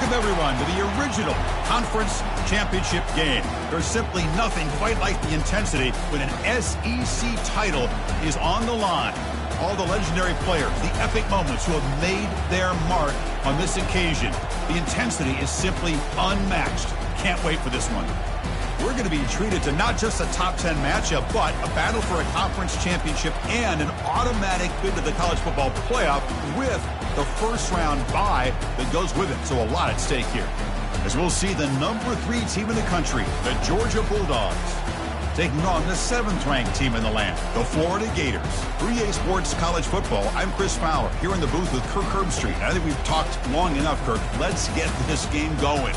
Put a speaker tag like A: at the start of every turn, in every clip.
A: Welcome, everyone, to the original conference championship game. There's simply nothing quite like the intensity when an SEC title is on the line. All the legendary players, the epic moments who have made their mark on this occasion. The intensity is simply unmatched. Can't wait for this one. We're going to be treated to not just a top 10 matchup, but a battle for a conference championship and an automatic bid to the college football playoff with the first round bye that goes with it. So a lot at stake here. As we'll see the number 3 team in the country, the Georgia Bulldogs, taking on the 7th-ranked team in the land, the Florida Gators. For EA Sports College Football, I'm Chris Fowler, here in the booth with Kirk Herbstreit. I think we've talked long enough, Kirk. Let's get this game going.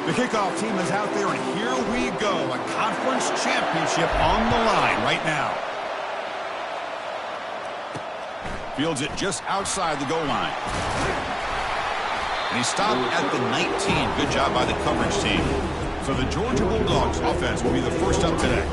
A: The kickoff team is out there, and here we go. A conference championship on the line right now. Fields it just outside the goal line. And he stopped at the 19. Good job by the coverage team. So the Georgia Bulldogs offense will be the first up today.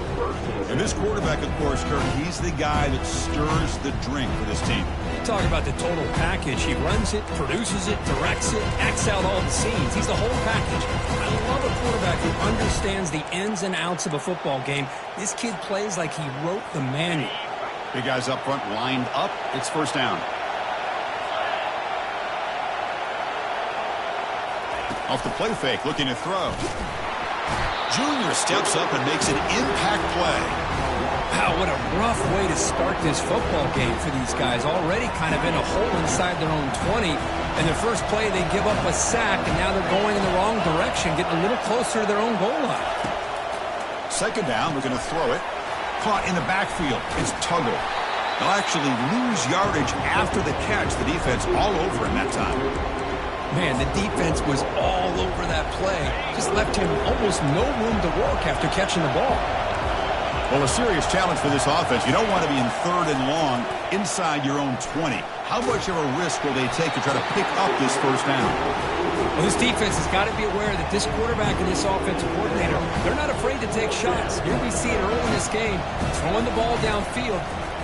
A: And this quarterback, of course, Kirk, he's the guy that stirs the drink for this team.
B: Talk about the total package. He runs it, produces it, directs it, acts out all the scenes. He's the whole package. I love a quarterback who understands the ins and outs of a football game. This kid plays like he wrote the manual.
A: Big guys up front lined up. It's first down. Off the play fake, looking to throw. Junior steps up and makes an impact play.
B: Wow, what a rough way to start this football game for these guys. Already kind of in a hole inside their own 20. And their first play, they give up a sack, and now they're going in the wrong direction, getting a little closer to their own goal line.
A: Second down, we're going to throw it. Caught in the backfield. It's Tuggle. They'll actually lose yardage after the catch. The defense all over him that time.
B: Man, the defense was all over that play. Just left him almost no room to walk after catching the ball.
A: Well, a serious challenge for this offense. You don't want to be in 3rd and long inside your own 20. How much of a risk will they take to try to pick up this first down?
B: Well, this defense has got to be aware that this quarterback and this offensive coordinator, they're not afraid to take shots. Here we see it early in this game, throwing the ball downfield.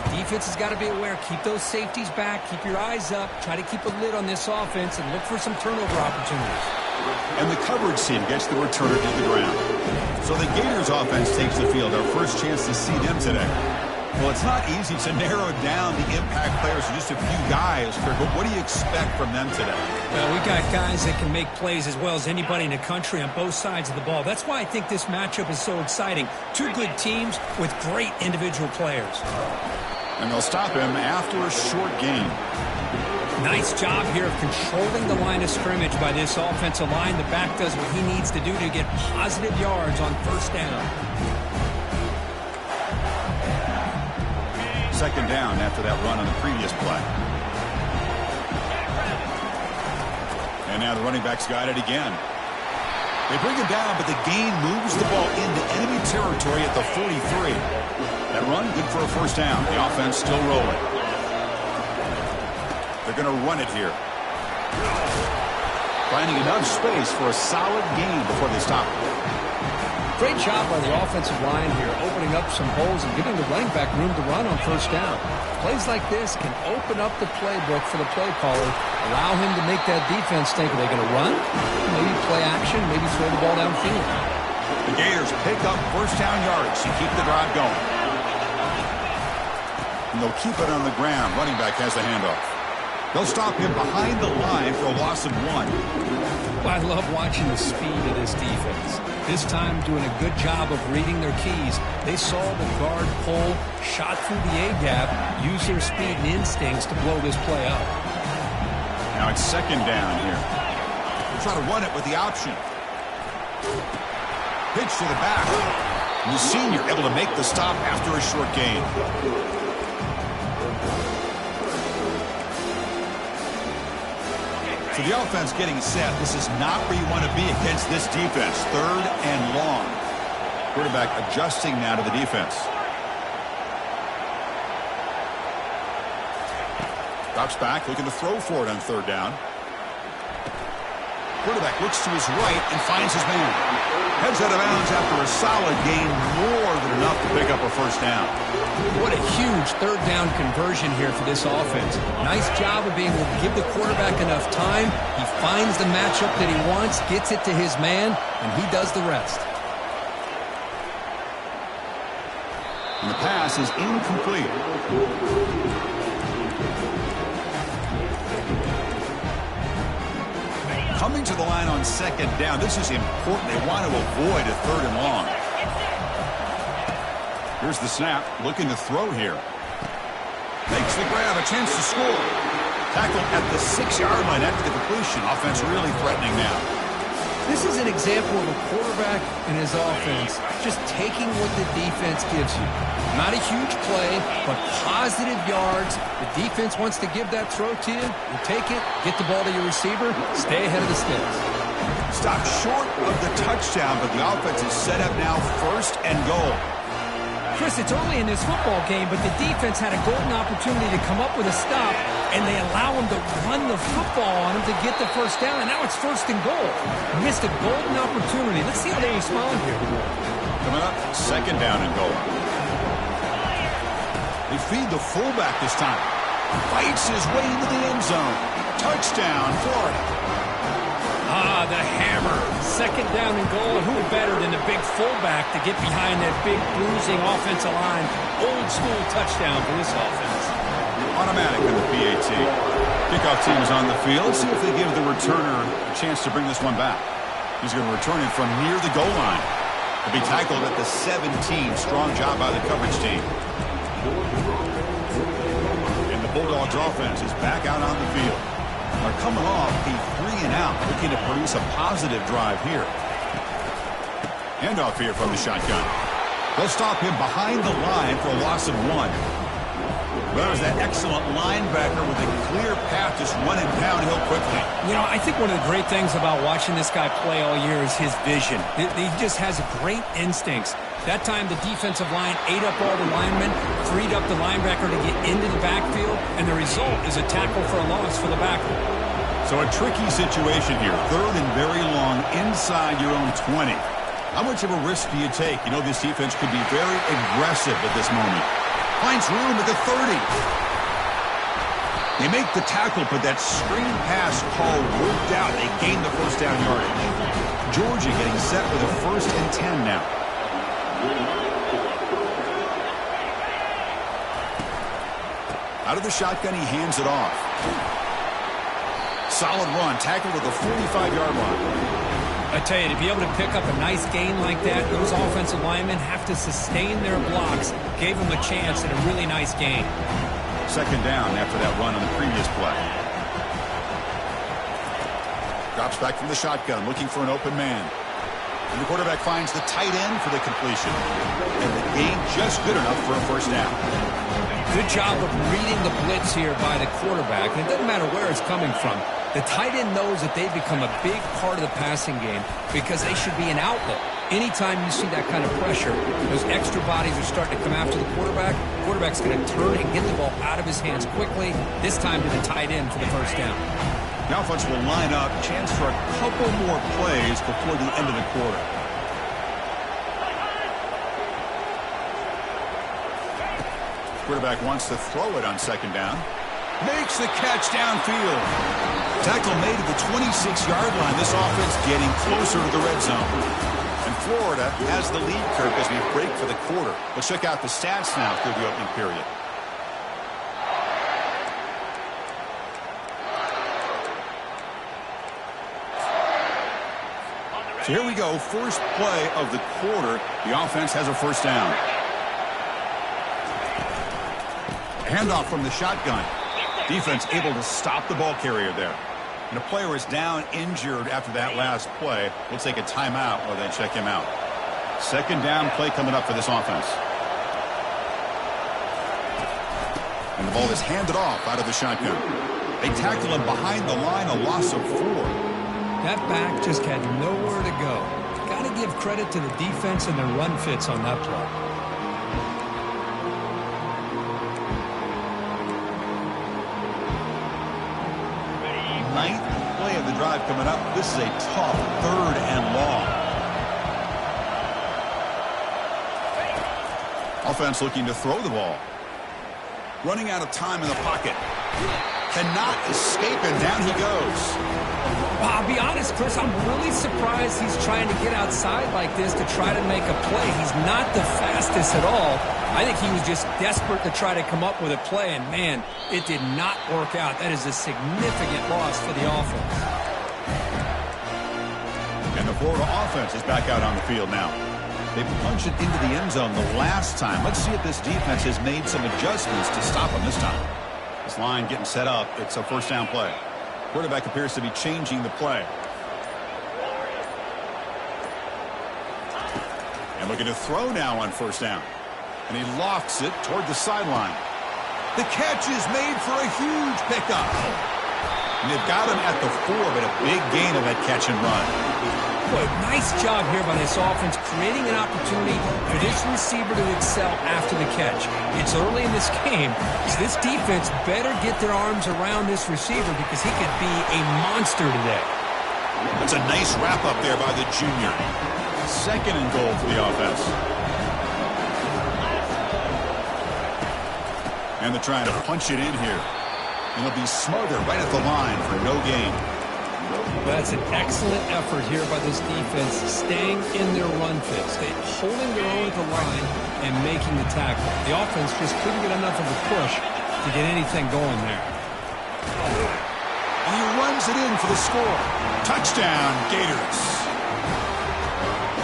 B: The defense has got to be aware. Keep those safeties back. Keep your eyes up. Try to keep a lid on this offense and look for some turnover opportunities.
A: And the coverage team gets the returner to the ground. So the Gators offense takes the field. Our first chance to see them today. Well, it's not easy to narrow down the impact players to just a few guys, Kirk, but what do you expect from them today?
B: Well, we got guys that can make plays as well as anybody in the country on both sides of the ball. That's why I think this matchup is so exciting. Two good teams with great individual players.
A: And they'll stop him after a short gain.
B: Nice job here of controlling the line of scrimmage by this offensive line. The back does what he needs to do to get positive yards on first down.
A: 2nd down after that run on the previous play. And now the running back's got it again. They bring him down, but the gain moves the ball into enemy territory at the 43. That run, good for a first down. The offense still rolling. They're going to run it here. Finding enough space for a solid gain before they stop it.
B: Great job by the offensive line here, opening up some holes and giving the running back room to run on first down. Plays like this can open up the playbook for the play caller, allow him to make that defense think, are they going to run? Maybe play action, maybe throw the ball downfield.
A: The Gators pick up first down yards to keep the drive going. And they'll keep it on the ground. Running back has the handoff. They'll stop him behind the line for a loss of 1.
B: I love watching the speed of this defense. This time doing a good job of reading their keys. They saw the guard pull, shot through the A-gap, use their speed and instincts to blow this play up.
A: Now it's 2nd down here. They'll try to run it with the option. Pitch to the back. And the senior able to make the stop after a short gain. So the offense getting set. This is not where you want to be against this defense. 3rd and long. Quarterback adjusting now to the defense. Drops back, looking to throw for it on 3rd down. Quarterback looks to his right and finds his man. Heads out of bounds after a solid gain, more than enough to pick up a first down.
B: What a huge 3rd down conversion here for this offense. Nice job of being able to give the quarterback enough time. He finds the matchup that he wants, gets it to his man, and he does the rest.
A: And the pass is incomplete. Coming to the line on 2nd down. This is important. They want to avoid a 3rd and long. Here's the snap. Looking to throw here. Makes the grab. A chance to score. Tackled at the 6-yard line after the completion. Offense really threatening now.
B: This is an example of a quarterback and his offense just taking what the defense gives you. Not a huge play, but positive yards. The defense wants to give that throw to you. You take it, get the ball to your receiver, stay ahead of the sticks.
A: Stopped short of the touchdown, but the offense is set up now 1st and goal.
B: Chris, it's early in this football game, but the defense had a golden opportunity to come up with a stop, and they allow him to run the football on him to get the first down, and now it's 1st and goal. Missed a golden opportunity. Let's see how they respond here.
A: Coming up, 2nd down and goal. They feed the fullback this time. Fights his way into the end zone. Touchdown, Florida.
B: Ah, the hammer. 2nd down and goal. Who better than the big fullback to get behind that big bruising offensive line? Old school touchdown for this offense.
A: Automatic in the PAT. Kickoff team is on the field. Let's see if they give the returner a chance to bring this one back. He's going to return it from near the goal line. To be tackled at the 17. Strong job by the coverage team. And the Bulldogs offense is back out on the field. They're coming off a 3-and-out, looking to produce a positive drive here. Handoff here from the shotgun. They'll stop him behind the line for a loss of 1. Well, there's that excellent linebacker with a clear path just running downhill quickly.
B: You know, I think one of the great things about watching this guy play all year is his vision. He just has great instincts. That time, the defensive line ate up all the linemen, freed up the linebacker to get into the backfield, and the result is a tackle for a loss for the backer.
A: So a tricky situation here. 3rd and very long inside your own 20. How much of a risk do you take? You know, this defense could be very aggressive at this moment. Finds room at the 30. They make the tackle, but that screen pass call worked out. They gain the first down yardage. Georgia getting set with a 1st and 10 now. Out of the shotgun, he hands it off. Solid run, tackled at the 45-yard line.
B: I tell you, to be able to pick up a nice gain like that, those offensive linemen have to sustain their blocks. Gave them a chance at a really nice gain.
A: 2nd down after that run on the previous play. Drops back from the shotgun, looking for an open man. And the quarterback finds the tight end for the completion. And the gain just good enough for a 1st down.
B: Good job of reading the blitz here by the quarterback. And it doesn't matter where it's coming from. The tight end knows that they've become a big part of the passing game because they should be an outlet. Anytime you see that kind of pressure, those extra bodies are starting to come after the quarterback. Quarterback's going to turn and get the ball out of his hands quickly, this time to the tight end for the 1st down.
A: The offense will line up, chance for a couple more plays before the end of the quarter. Quarterback wants to throw it on 2nd down. Makes the catch downfield. Tackle made at the 26-yard line. This offense getting closer to the red zone. And Florida has the lead, Kirk, as we break for the quarter. Let's check out the stats now through the opening period. So here we go. First play of the quarter. The offense has a 1st down. Handoff from the shotgun. Defense able to stop the ball carrier there. And a player is down injured after that last play. We'll take a timeout while they check him out. 2nd down play coming up for this offense. And the ball is handed off out of the shotgun. They tackle him behind the line, a loss of 4.
B: That back just had nowhere to go. Got to give credit to the defense and their run fits on that play.
A: 9th play of the drive coming up. This is a tough 3rd and long. Offense looking to throw the ball. Running out of time in the pocket. Cannot escape, and down he goes.
B: I'll be honest, Chris, I'm really surprised he's trying to get outside like this to try to make a play. He's not the fastest at all. I think he was just desperate to try to come up with a play, and man, it did not work out. That is a significant loss for the offense.
A: And the Florida offense is back out on the field now. They punched it into the end zone the last time. Let's see if this defense has made some adjustments to stop them this time. This line getting set up. It's a 1st down play. Quarterback appears to be changing the play. And looking to throw now on 1st down. And he lofts it toward the sideline. The catch is made for a huge pickup. And they've got him at the 4, but a big gain of that catch and run.
B: Boy, nice job here by this offense, creating an opportunity for this receiver to excel after the catch. It's early in this game, so this defense better get their arms around this receiver because he could be a monster today.
A: That's a nice wrap up there by the junior. 2nd and goal for the offense. And they're trying to punch it in here. And they'll be smothered right at the line for no gain.
B: That's an excellent effort here by this defense, staying in their run fits, holding their own at the line and making the tackle. The offense just couldn't get enough of a push to get anything going there.
A: And he runs it in for the score. Touchdown, Gators.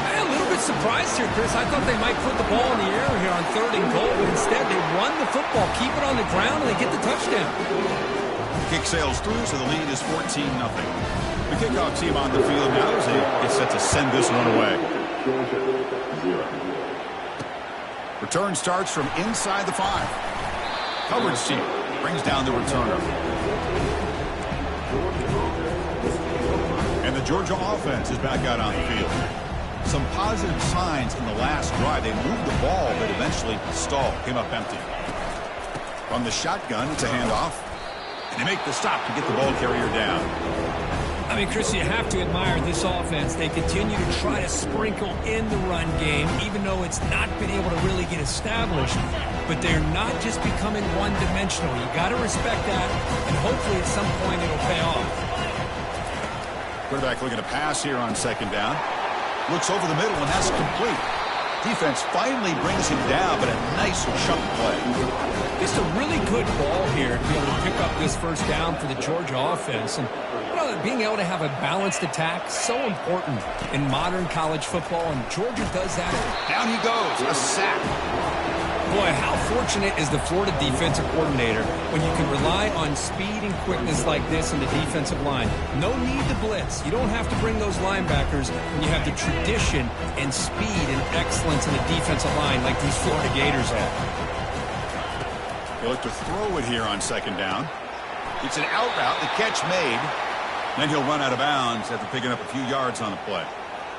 B: I'm a little bit surprised here, Chris. I thought they might put the ball in the air here on 3rd and goal, but instead they run the football, keep it on the ground, and they get the touchdown.
A: The kick sails through, so the lead is 14-0. The kickoff team on the field now as they get set to send this one away. Return starts from inside the 5. Coverage team brings down the returner. And the Georgia offense is back out on the field. Some positive signs in the last drive. They moved the ball, but eventually stalled. Came up empty. From the shotgun, it's a handoff. And they make the stop to get the ball carrier down.
B: I mean, Chris, you have to admire this offense. They continue to try to sprinkle in the run game, even though it's not been able to really get established. But they're not just becoming one-dimensional. You got to respect that, and hopefully at some point it'll pay off.
A: Quarterback looking to pass here on second down. Looks over the middle, and that's complete. Defense finally brings him down, but a nice chunk play.
B: Just a really good ball here to be able to pick up this first down for the Georgia offense. And being able to have a balanced attack, so important in modern college football, and Georgia does that.
A: Down he goes, a sack.
B: Boy, how fortunate is the Florida defensive coordinator when you can rely on speed and quickness like this in the defensive line. No need to blitz. You don't have to bring those linebackers when you have the tradition and speed and excellence in the defensive line like these Florida Gators have.
A: They look to throw it here on second down. It's an out route, the catch made. Then he'll run out of bounds after picking up a few yards on the play.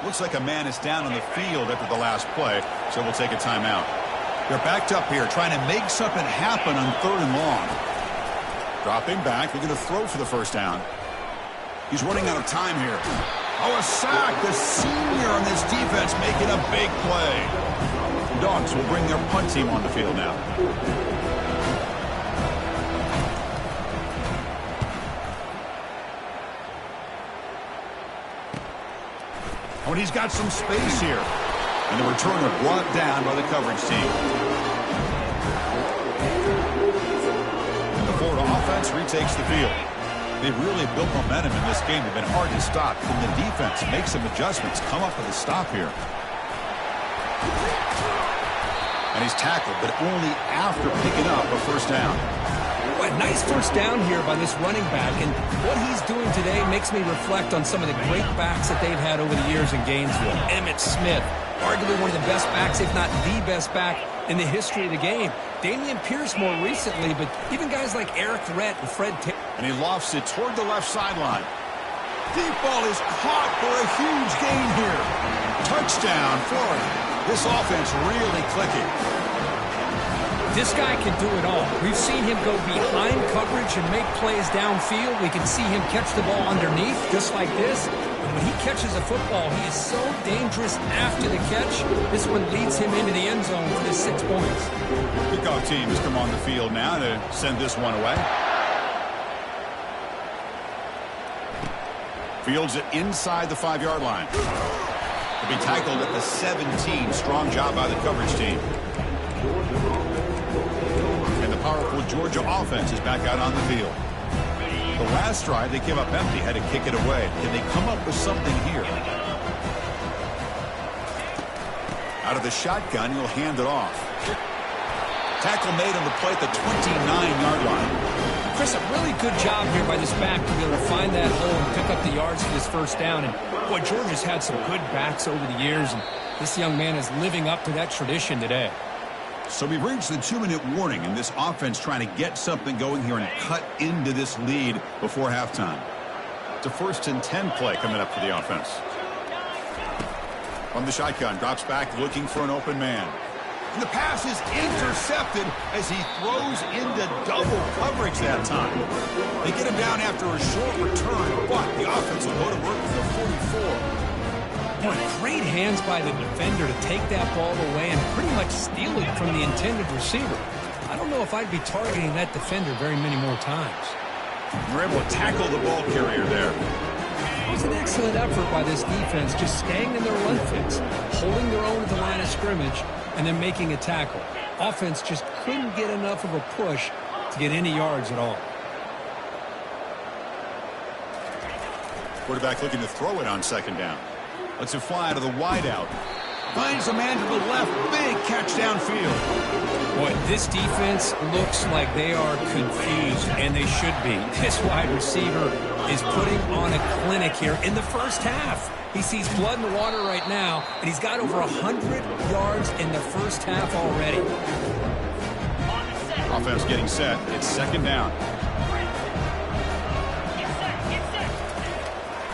A: Looks like a man is down on the field after the last play, so we'll take a timeout. They're backed up here, trying to make something happen on 3rd and long. Dropping back, looking to throw for the first down. He's running out of time here. Oh, a sack! The senior on this defense making a big play. The Dogs will bring their punt team on the field now. Oh, and he's got some space here. And the returner brought down by the coverage team. And the Florida offense retakes the field. They've really built momentum in this game. They've been hard to stop. Can the defense make some adjustments, come up with a stop here? And he's tackled, but only after picking up a first down.
B: What a nice first down here by this running back, and what he's doing today makes me reflect on some of the great backs that they've had over the years in Gainesville. Emmitt Smith, arguably one of the best backs, if not the best back in the history of the game. Dameon Pierce more recently, but even guys like Eric Rhett and Fred Taylor.
A: And he lofts it toward the left sideline. Deep ball is caught for a huge gain here. Touchdown, Florida. This offense really clicking.
B: This guy can do it all. We've seen him go behind coverage and make plays downfield. We can see him catch the ball underneath, just like this. And when he catches a football, he is so dangerous after the catch. This one leads him into the end zone for the 6 points.
A: Kickoff team has come on the field now to send this one away. Fields it inside the 5-yard line. To be tackled at the 17. Strong job by the coverage team. And the powerful Georgia offense is back out on the field. The last drive, they came up empty, had to kick it away. Can they come up with something here? Out of the shotgun, he'll hand it off. Tackle made on the play at the 29-yard line.
B: Chris, a really good job here by this back to be able to find that hole and pick up the yards for this first down. And boy, Georgia's had some good backs over the years, and this young man is living up to that tradition today.
A: So we've reached the 2-minute warning, and this offense trying to get something going here and cut into this lead before halftime. It's a 1st and 10 play coming up for the offense. From the shotgun, drops back looking for an open man. And the pass is intercepted as he throws into double coverage that time. They get him down after a short return, but the offense will go to work with the 44.
B: Boy, great hands by the defender to take that ball away and pretty much steal it from the intended receiver. I don't know if I'd be targeting that defender very many more times.
A: We're able to tackle the ball carrier there.
B: It was an excellent effort by this defense, just staying in their run fits, holding their own at the line of scrimmage, and then making a tackle. Offense just couldn't get enough of a push to get any yards at all.
A: Quarterback looking to throw it on second down. Lets it fly out of the wideout. Finds a man to the left. Big catch downfield.
B: Boy, this defense looks like they are confused, and they should be. This wide receiver is putting on a clinic here in the first half. He sees blood in the water right now, and he's got over 100 yards in the first half already.
A: Offense getting set. It's second down.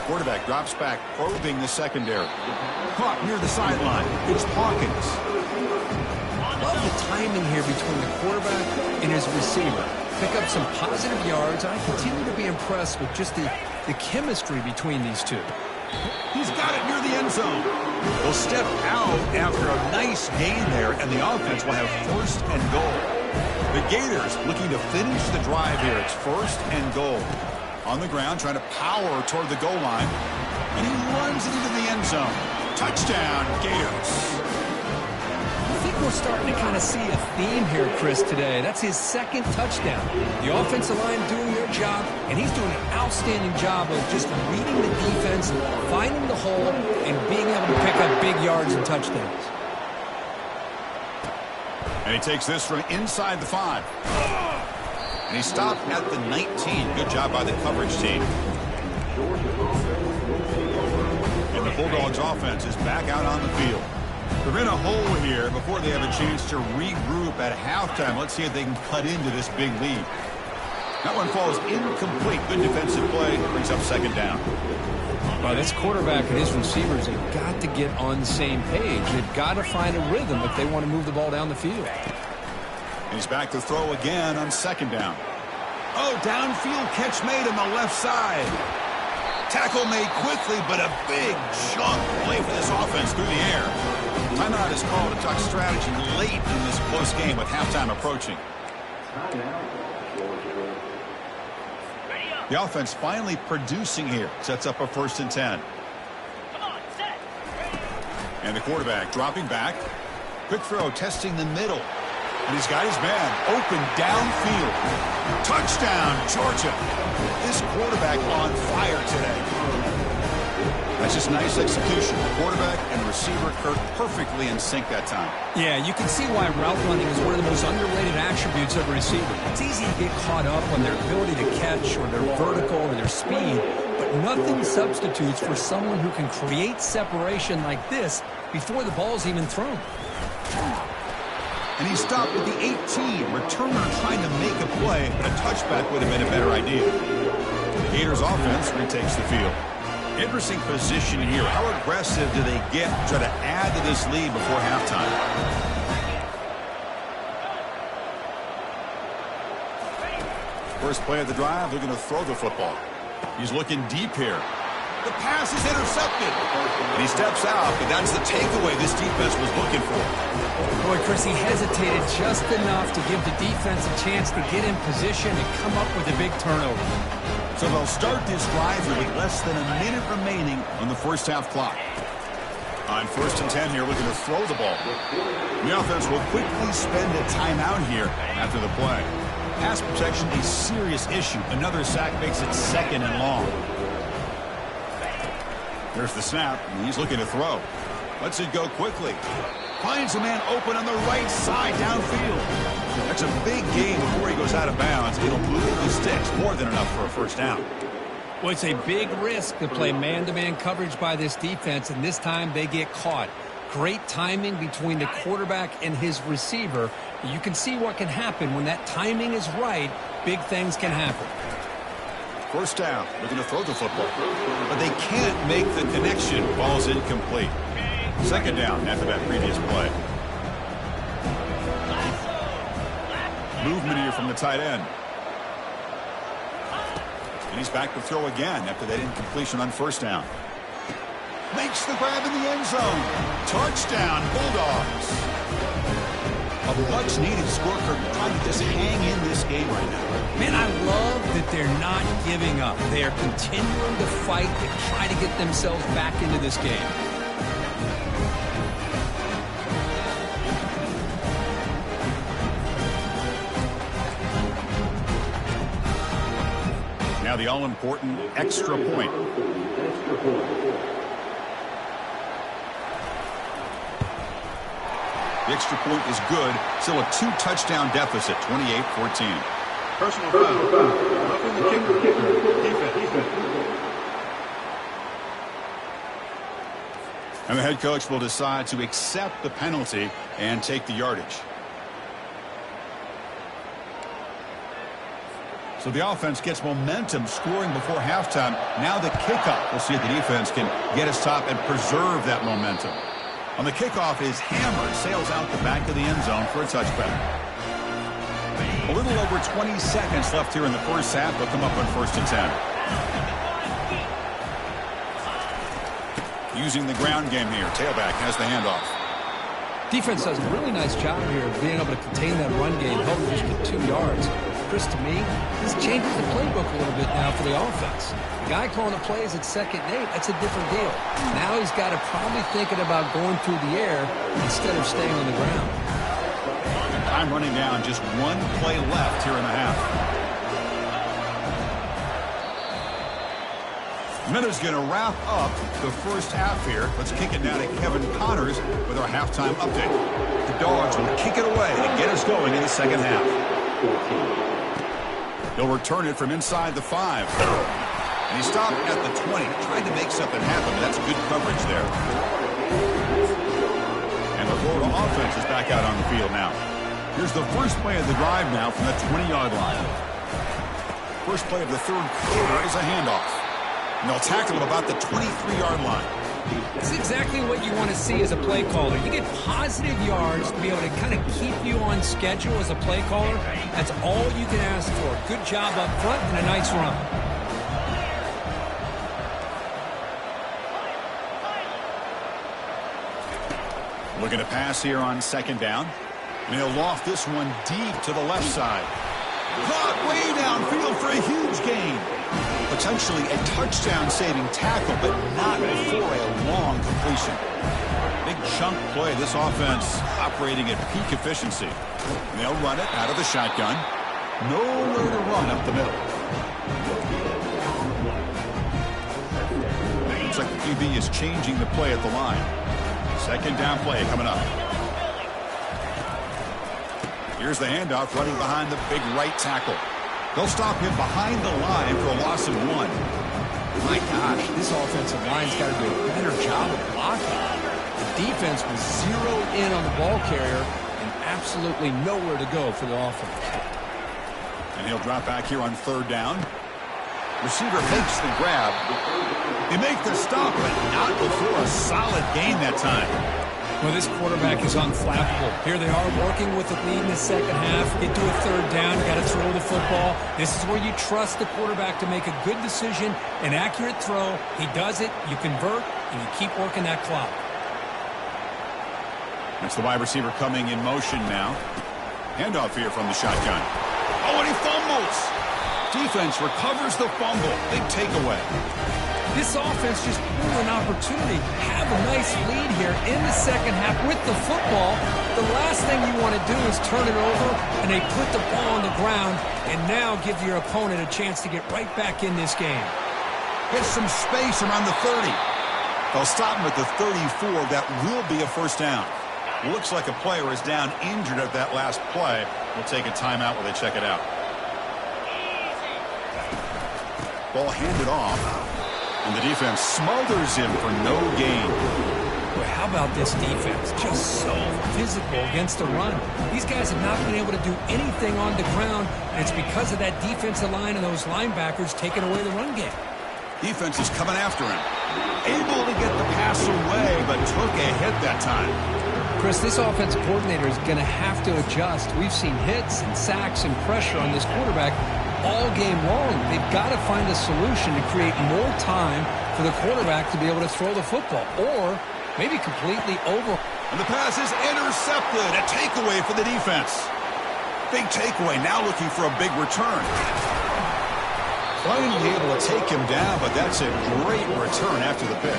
A: Quarterback drops back, probing the secondary. Caught near the sideline. It's Hawkins.
B: Love the timing here between the quarterback and his receiver. Pick up some positive yards. I continue to be impressed with just the chemistry between these two.
A: He's got it near the end zone. They'll step out after a nice gain there, and the offense will have first and goal. The Gators looking to finish the drive here. It's first and goal. On the ground, trying to power toward the goal line. And he runs it into the end zone. Touchdown, Gators.
B: I think we're starting to kind of see a theme here, Chris, today. That's his second touchdown. The offensive line doing their job, and he's doing an outstanding job of just reading the defense, finding the hole, and being able to pick up big yards and touchdowns.
A: And he takes this from inside the 5. And he stopped at the 19. Good job by the coverage team. And the Bulldogs offense is back out on the field. They're in a hole here before they have a chance to regroup at halftime. Let's see if they can cut into this big lead. That one falls incomplete. Good defensive play. Brings up second down.
B: Well, this quarterback and his receivers have got to get on the same page. They've got to find a rhythm if they want to move the ball down the field.
A: And he's back to throw again on second down. Oh, downfield catch made on the left side. Tackle made quickly, but a big chunk play for this offense through the air. Timeout is called to talk strategy late in this close game with halftime approaching. The offense finally producing here. Sets up a 1st and 10. And the quarterback dropping back. Quick throw testing the middle. And he's got his man open downfield. Touchdown, Georgia. This quarterback on fire today. That's just nice execution. Quarterback and receiver Kirk perfectly in sync that time.
B: Yeah, you can see why route running is one of the most underrated attributes of a receiver. It's easy to get caught up on their ability to catch or their vertical or their speed, but nothing substitutes for someone who can create separation like this before the ball's even thrown.
A: And he stopped with the 18. Returner trying to make a play, but a touchback would have been a better idea. The Gators offense retakes the field. Interesting position here. How aggressive do they get to try to add to this lead before halftime? First play of the drive, they're going to throw the football. He's looking deep here. The pass is intercepted. And he steps out, but that's the takeaway this defense was looking for.
B: Boy, Chris, he hesitated just enough to give the defense a chance to get in position and come up with a big turnover.
A: So they'll start this drive with less than a minute remaining on the first half clock. On 1st and 10 here, looking to throw the ball. The offense will quickly spend a timeout here after the play. Pass protection, a serious issue. Another sack makes it 2nd and long. There's the snap, and he's looking to throw. Lets it go quickly. Finds a man open on the right side downfield. That's a big gain before he goes out of bounds. It'll move the sticks, more than enough for a first down.
B: Well, it's a big risk to play man-to-man coverage by this defense, and this time they get caught. Great timing between the quarterback and his receiver. You can see what can happen when that timing is right. Big things can happen.
A: First down, looking to throw the football. But they can't make the connection. Ball's incomplete. Second down after that previous play. Movement here from the tight end. And he's back to throw again after that incompletion on first down. Makes the grab in the end zone. Touchdown, Bulldogs. A much-needed score, Kirk, trying to just hang in this game right now.
B: Man, I love that they're not giving up. They are continuing to fight to try to get themselves back into this game.
A: Now the all-important extra point. The extra point is good. Still a 2-touchdown deficit, 28-14.
C: Personal foul. Roughing the kicker. Defense.
A: And the head coach will decide to accept the penalty and take the yardage. So the offense gets momentum scoring before halftime. Now the kickoff. We'll see if the defense can get a stop and preserve that momentum. On the kickoff is hammered, sails out the back of the end zone for a touchback. A little over 20 seconds left here in the first half. They'll come up on 1st and 10. Using the ground game here. Tailback has the handoff.
B: Defense does a really nice job here of being able to contain that run game, helping just get 2 yards. Chris, to me, this changes the playbook a little bit now for the offense. The guy calling the plays at 2nd and 8, that's a different deal. Now he's got to probably thinking about going through the air instead of staying on the ground.
A: Time running down, just 1 play left here in the half. Miller's going to wrap up the first half here. Let's kick it now to Kevin Connors with our halftime update. The Dogs will kick it away to get us going in the second half. He'll return it from inside the 5. And he stopped at the 20. Tried to make something happen, but that's good coverage there. And the Florida offense is back out on the field now. Here's the first play of the drive now from the 20-yard line. First play of the 3rd quarter is a handoff. And they'll tackle him about the 23-yard line.
B: That's exactly what you want to see as a play caller. You get positive yards to be able to kind of keep you on schedule as a play caller. That's all you can ask for. Good job up front and a nice run.
A: Looking to pass here on 2nd down. And he'll loft this one deep to the left side. Caught way downfield for a huge gain. Potentially a touchdown-saving tackle, but not before a long completion. Big chunk play. This offense operating at peak efficiency. And they'll run it out of the shotgun. Nowhere to run up the middle. Looks like the QB is changing the play at the line. 2nd down play coming up. Here's the handoff running behind the big right tackle. They'll stop him behind the line for a loss of 1.
B: My gosh, this offensive line's got to do a better job of blocking. The defense was zeroed in on the ball carrier and absolutely nowhere to go for the offense.
A: And he'll drop back here on 3rd down. Receiver makes the grab. They make the stop, but not before a solid gain that time.
B: Well, this quarterback is unflappable. Here they are working with the lead in the second half. Get to a 3rd down. You got to throw the football. This is where you trust the quarterback to make a good decision, an accurate throw. He does it, you convert, and you keep working that clock.
A: That's the wide receiver coming in motion now. Handoff here from the shotgun. Oh, and he fumbles. Defense recovers the fumble. Big takeaway.
B: This offense just blew an opportunity. Have a nice lead here in the second half with the football. The last thing you want to do is turn it over, and they put the ball on the ground and now give your opponent a chance to get right back in this game.
A: Get some space around the 30. They'll stop him at the 34. That will be a 1st down. Looks like a player is down injured at that last play. We'll take a timeout while they check it out. Ball handed off. And the defense smothers him for no gain.
B: Boy, how about this defense? Just so physical against the run. These guys have not been able to do anything on the ground, and it's because of that defensive line and those linebackers taking away the run game.
A: Defense is coming after him. Able to get the pass away, but took a hit that time.
B: Chris, this offensive coordinator is going to have to adjust. We've seen hits and sacks and pressure on this quarterback all game long. They've got to find a solution to create more time for the quarterback to be able to throw the football, or maybe completely over.
A: And the pass is intercepted. A takeaway for the defense. Big takeaway, now looking for a big return. Finally able to take him down, but that's a great return after the pick.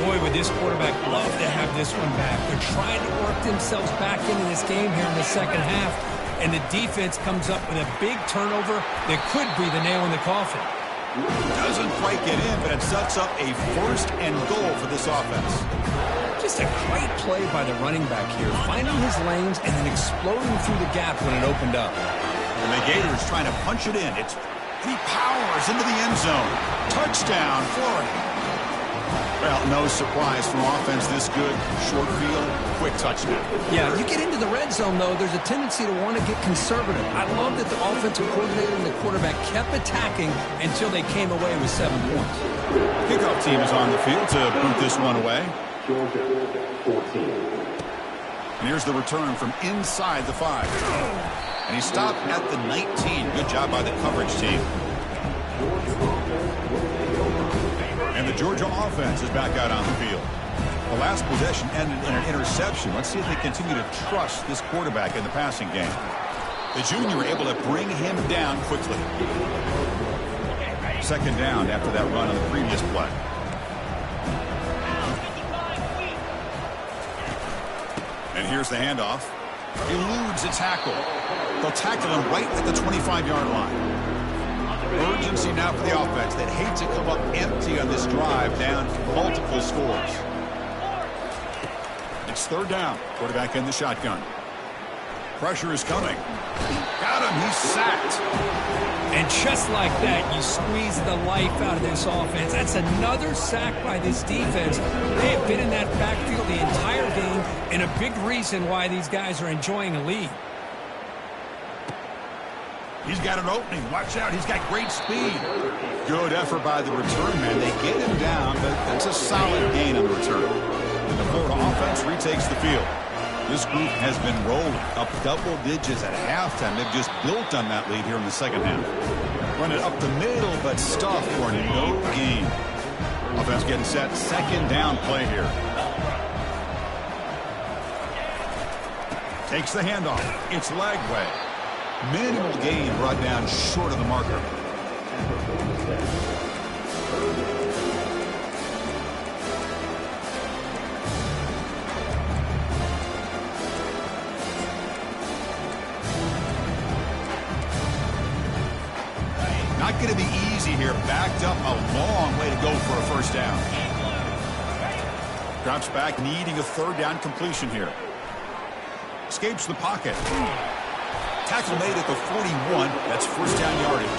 B: Boy, would this quarterback love to have this one back. They're trying to work themselves back into this game here in the second half. And the defense comes up with a big turnover that could be the nail in the coffin.
A: Doesn't quite get in, but it sets up a 1st and goal for this offense.
B: Just a great play by the running back here, finding his lanes and then exploding through the gap when it opened up.
A: And the Gators trying to punch it in. He powers into the end zone. Touchdown, Florida. Well, no surprise from offense this good. Short field, quick touchdown.
B: Yeah, you get into the red zone, though, there's a tendency to want to get conservative. I love that the offensive coordinator and the quarterback kept attacking until they came away with 7 points.
A: Kickoff team is on the field to boot this one away.
C: Georgia 14.
A: And here's the return from inside the 5. And he stopped at the 19. Good job by the coverage team. And the Georgia offense is back out on the field. The last possession ended in an interception. Let's see if they continue to trust this quarterback in the passing game. The junior able to bring him down quickly. Second down after that run on the previous play. And here's the handoff. Eludes a tackle. They'll tackle him right at the 25-yard line. Urgency now for the offense that hate to come up empty on this drive down multiple scores. It's third down. Quarterback in the shotgun. Pressure is coming. Got him. He's sacked.
B: And just like that, you squeeze the life out of this offense. That's another sack by this defense. They have been in that backfield the entire game, and a big reason why these guys are enjoying a lead.
A: He's got an opening. Watch out. He's got great speed. Good effort by the return man. They get him down, but that's a solid gain on the return. And the Florida offense retakes the field. This group has been rolling up double digits at halftime. They've just built on that lead here in the second half. Run it up the middle, but stuffed for no gain. Offense getting set. Second down play here. Takes the handoff. It's Lagway. Minimal gain brought down short of the marker. Not going to be easy here. Backed up a long way to go for a first down. Drops back, needing a third down completion here. Escapes the pocket. Tackle made at the 41. That's first down yardage.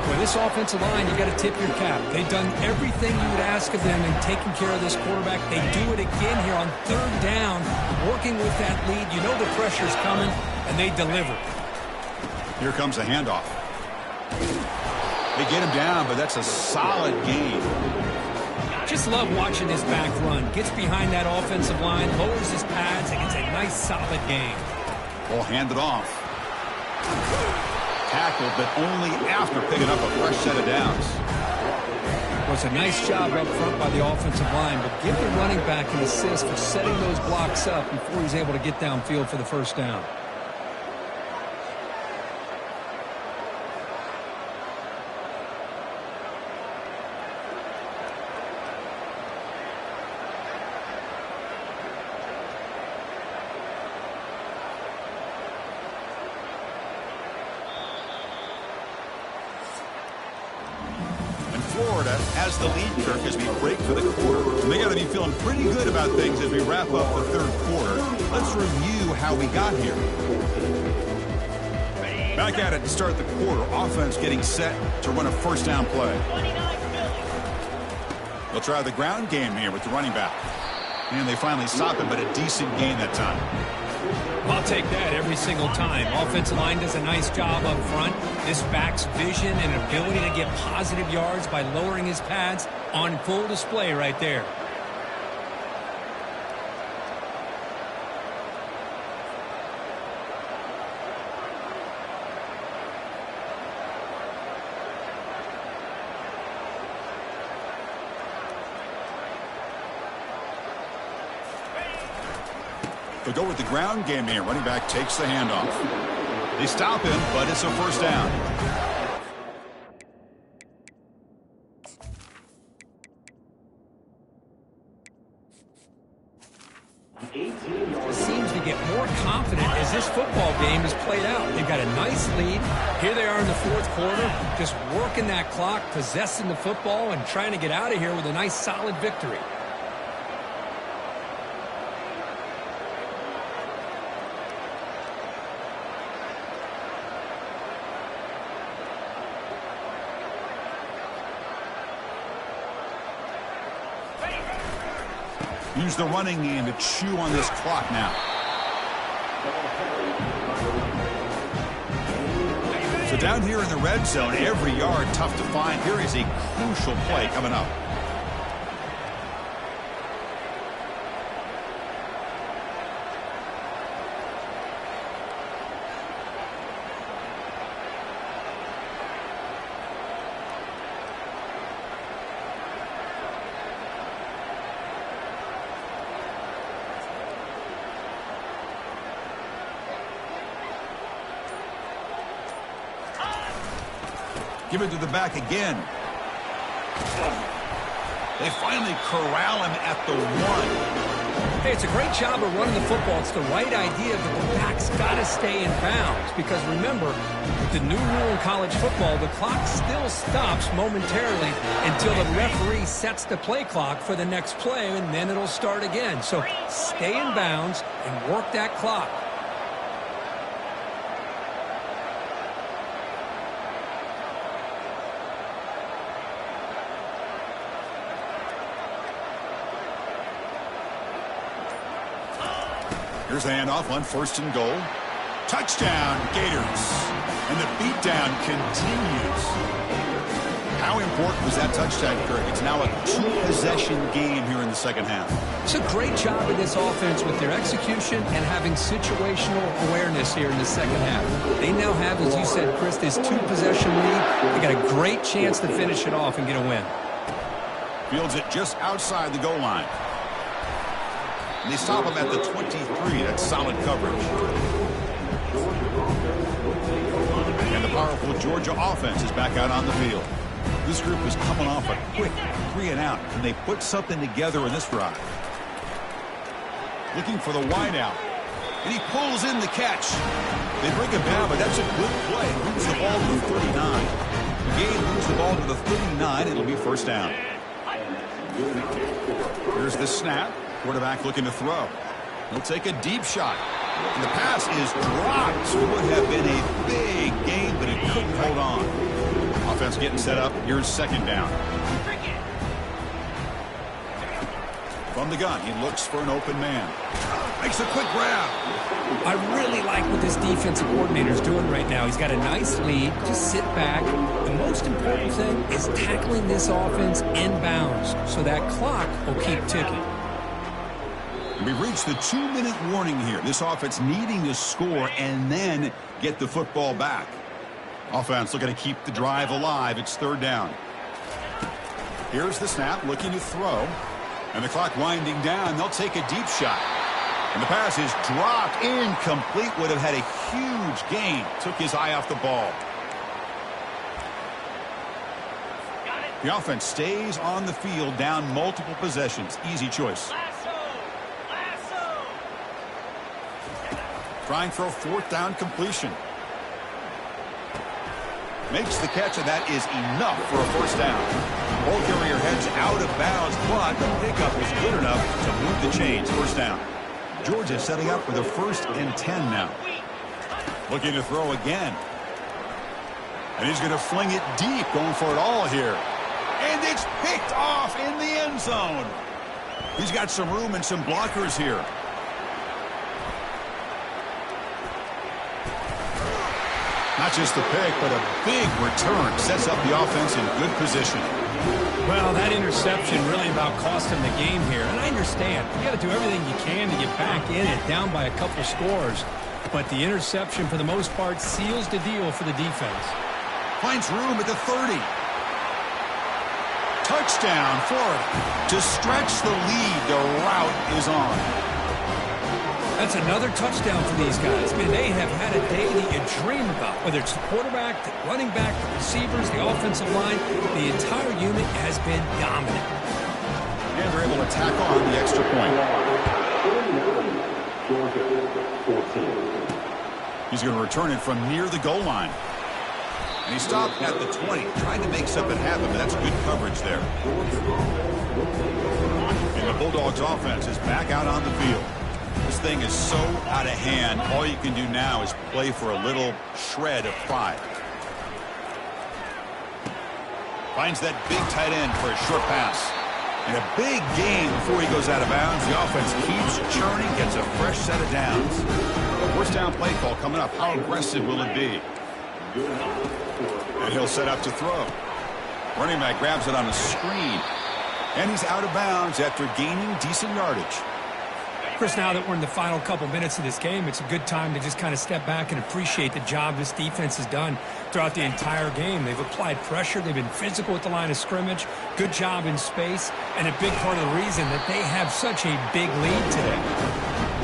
B: For this offensive line, you got to tip your cap. They've done everything you would ask of them in taking care of this quarterback. They do it again here on third down, working with that lead. You know the pressure's coming, and they deliver.
A: Here comes a handoff. They get him down, but that's a solid gain.
B: Just love watching this back run. Gets behind that offensive line, lowers his pads, and gets a nice solid gain.
A: Ball handed off. Tackled, but only after picking up a fresh set of downs.
B: Well, it's a nice job up front by the offensive line, but give the running back an assist for setting those blocks up before he's able to get downfield for the first down.
A: Florida has the lead, Kirk, as we break for the quarter. And they got to be feeling pretty good about things as we wrap up the third quarter. Let's review how we got here. Back at it to start the quarter. Offense getting set to run a first down play. They'll try the ground game here with the running back. And they finally stop it, but a decent gain that time.
B: I'll take that every single time. Offensive line does a nice job up front. This back's vision and ability to get positive yards by lowering his pads on full display right there.
A: They'll go with the ground game here. Running back takes the handoff. They stop him, but it's a first down.
B: Seems to get more confident as this football game is played out. They've got a nice lead. Here they are in the fourth quarter, just working that clock, possessing the football, and trying to get out of here with a nice, solid victory.
A: Use the running game to chew on this clock now. So down here in the red zone, every yard tough to find. Here is a crucial play coming up. Give it to the back again. They finally corral him at the 1.
B: Hey, it's a great job of running the football. It's the right idea, but the back's got to stay in bounds. Because remember, with the new rule in college football, the clock still stops momentarily until the referee sets the play clock for the next play, and then it'll start again. So stay in bounds and work that clock.
A: Here's the handoff on 1st and goal. Touchdown, Gators. And the beatdown continues. How important was that touchdown, Kirk? It's now a 2-possession game here in the second half.
B: It's a great job of this offense with their execution and having situational awareness here in the second half. They now have, as you said, Chris, this 2-possession lead. They got a great chance to finish it off and get a win.
A: Fields it just outside the goal line. And they stop him at the 23. That's solid coverage. And the powerful Georgia offense is back out on the field. This group is coming off a quick 3-and-out, and they put something together in this drive. Looking for the wideout. And he pulls in the catch. They bring him down, but that's a good play. Moves the ball to the 39. Gain moves the ball to the 39. It'll be first down. Here's the snap. Quarterback looking to throw. He'll take a deep shot. And the pass is dropped. It would have been a big gain, but he couldn't hold on. Offense getting set up. Here's second down. From the gun, he looks for an open man. Makes a quick grab.
B: I really like what this defensive coordinator is doing right now. He's got a nice lead. Just sit back. The most important thing is tackling this offense in bounds so that clock will keep ticking.
A: We've reached the 2-minute warning here. This offense needing to score and then get the football back. Offense looking to keep the drive alive. It's third down. Here's the snap, looking to throw. And the clock winding down. They'll take a deep shot. And the pass is dropped. Incomplete. Would have had a huge gain. Took his eye off the ball. The offense stays on the field, down multiple possessions. Easy choice. Trying for a fourth down completion. Makes the catch, and that is enough for a first down. Ball carrier heads out of bounds, but the pickup was good enough to move the chains. First down. Georgia setting up for the 1st and 10 now. Looking to throw again. And he's going to fling it deep, going for it all here. And it's picked off in the end zone. He's got some room and some blockers here. Not just a pick, but a big return. Sets up the offense in good position.
B: Well, that interception really about cost him the game here. And I understand. You got to do everything you can to get back in it, down by a couple scores. But the interception, for the most part, seals the deal for the defense.
A: Finds room at the 30. Touchdown, Florida. To stretch the lead, the route is on.
B: That's another touchdown for these guys. Man, they have had a day that you dream about. Whether it's the quarterback, the running back, the receivers, the offensive line, the entire unit has been dominant.
A: And they're able to tack on the extra point. He's going to return it from near the goal line. And he stopped at the 20, trying to make something happen, but that's good coverage there. And the Bulldogs offense is back out on the field. This thing is so out of hand. All you can do now is play for a little shred of pride. Finds that big tight end for a short pass. And a big gain before he goes out of bounds. The offense keeps churning, gets a fresh set of downs. First down play call coming up. How aggressive will it be? And he'll set up to throw. Running back grabs it on a screen. And he's out of bounds after gaining decent yardage.
B: Chris, now that we're in the final couple minutes of this game, it's a good time to just kind of step back and appreciate the job this defense has done throughout the entire game. They've applied pressure. They've been physical at the line of scrimmage. Good job in space. And a big part of the reason that they have such a big lead today.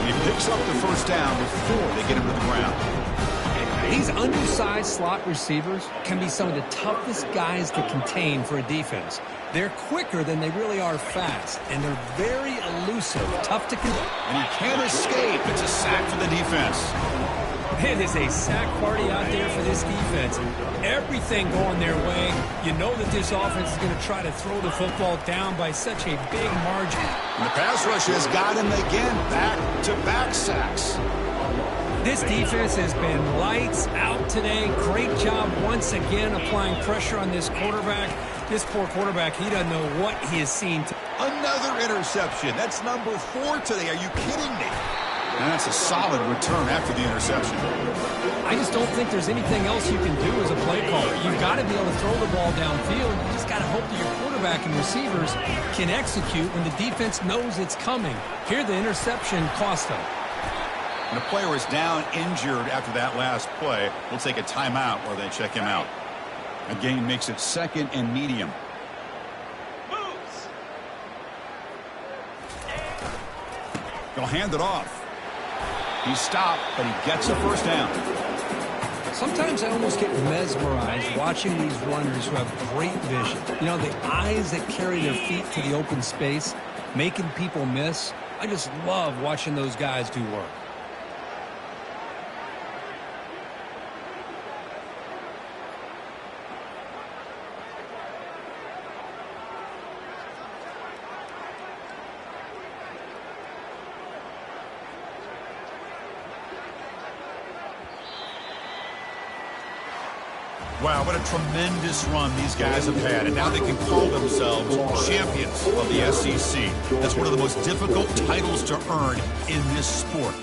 A: He picks up the first down before they get him to the ground.
B: These undersized slot receivers can be some of the toughest guys to contain for a defense. They're quicker than they really are fast, and they're very elusive, tough to contain.
A: And he can't escape. It's a sack for the defense.
B: It is a sack party out there for this defense. Everything going their way. You know that this offense is going to try to throw the football down by such a big margin.
A: And the pass rush has got him again. Back-to-back sacks.
B: This defense has been lights out today. Great job once again applying pressure on this quarterback. This poor quarterback, he doesn't know what he has seen.
A: Another interception. That's number 4 today. Are you kidding me? And that's a solid return after the interception.
B: I just don't think there's anything else you can do as a play caller. You've got to be able to throw the ball downfield. You just got to hope that your quarterback and receivers can execute when the defense knows it's coming. Here, the interception cost them.
A: And the player is down injured after that last play. We'll take a timeout while they check him out. A gain makes it 2nd and medium. They'll hand it off. He's stopped, but he gets a first down.
B: Sometimes I almost get mesmerized watching these runners who have great vision. You know, the eyes that carry their feet to the open space, making people miss. I just love watching those guys do work.
A: Wow, what a tremendous run these guys have had. And now they can call themselves champions of the SEC. That's one of the most difficult titles to earn in this sport.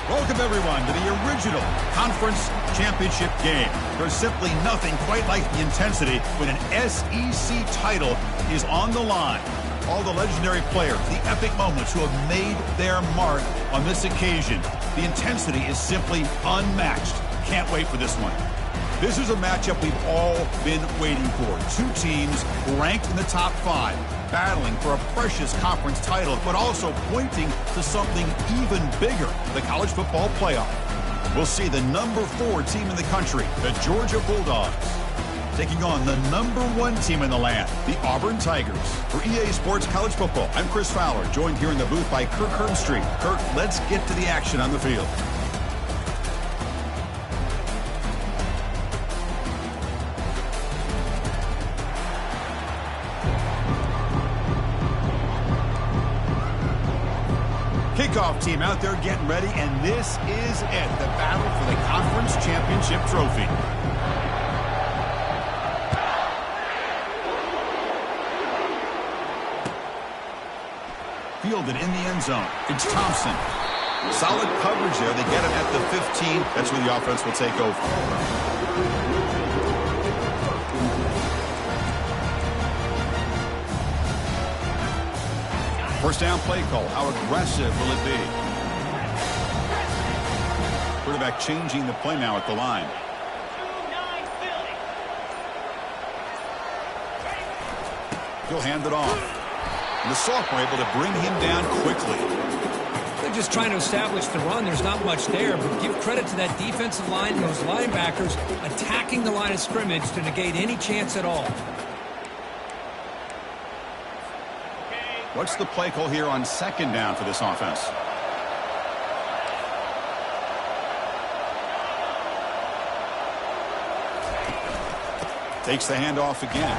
A: Welcome, everyone, to the original conference championship game. There's simply nothing quite like the intensity when an SEC title is on the line. All the legendary players, the epic moments who have made their mark on this occasion. The intensity is simply unmatched. Can't wait for this one. This is a matchup we've all been waiting for. Two teams ranked in the top 5, battling for a precious conference title, but also pointing to something even bigger, the college football playoff. We'll see the number 4 team in the country, the Georgia Bulldogs, taking on the number 1 team in the land, the Auburn Tigers. For EA Sports College Football, I'm Chris Fowler, joined here in the booth by Kirk Herbstreit. Kirk, let's get to the action on the field. Kickoff team out there getting ready, and this is it, the battle for the conference championship trophy. Fielded in the end zone. It's Thompson. Solid coverage there. They get him at the 15. That's where the offense will take over. First down play call. How aggressive will it be? Quarterback changing the play now at the line. He'll hand it off. And the sophomore able to bring him down quickly.
B: They're just trying to establish the run. There's not much there, but give credit to that defensive line and those linebackers attacking the line of scrimmage to negate any chance at all.
A: What's the play call here on second down for this offense? Takes the handoff again.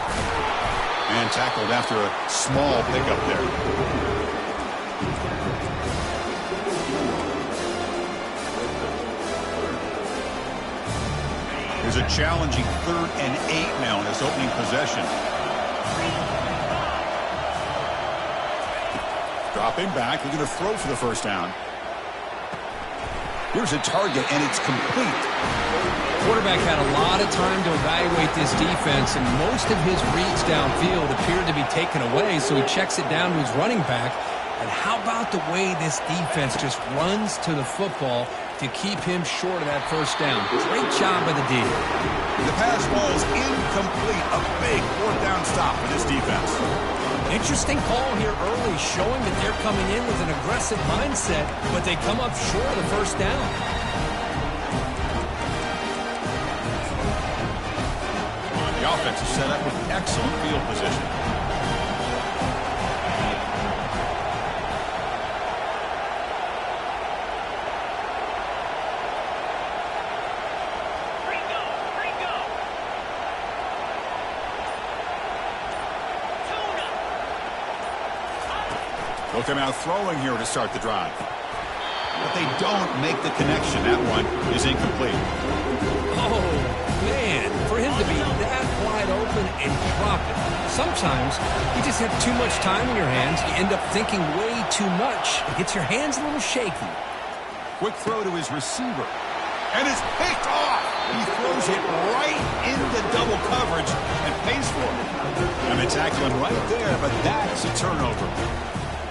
A: And tackled after a small pickup there. Here's a challenging 3rd and 8 now in this opening possession. Dropping back, looking to throw for the first down. Here's a target, and it's complete.
B: Quarterback had a lot of time to evaluate this defense, and most of his reads downfield appeared to be taken away, so he checks it down to his running back. And how about the way this defense just runs to the football to keep him short of that first down? Great job by the D.
A: The pass ball is incomplete. A big 4th down stop for this defense.
B: Interesting call here early, showing that they're coming in with an aggressive mindset, but they come up short of the first down.
A: The offense is set up with excellent field position. They'll come out throwing here to start the drive. But they don't make the connection. That one is incomplete.
B: Oh, man, for him to be that wide open and drop it. Sometimes you just have too much time in your hands. You end up thinking way too much. It gets your hands a little shaky.
A: Quick throw to his receiver. And it's picked off. He throws it right into double coverage and pays for it. And they tackle him right there, but that's a turnover.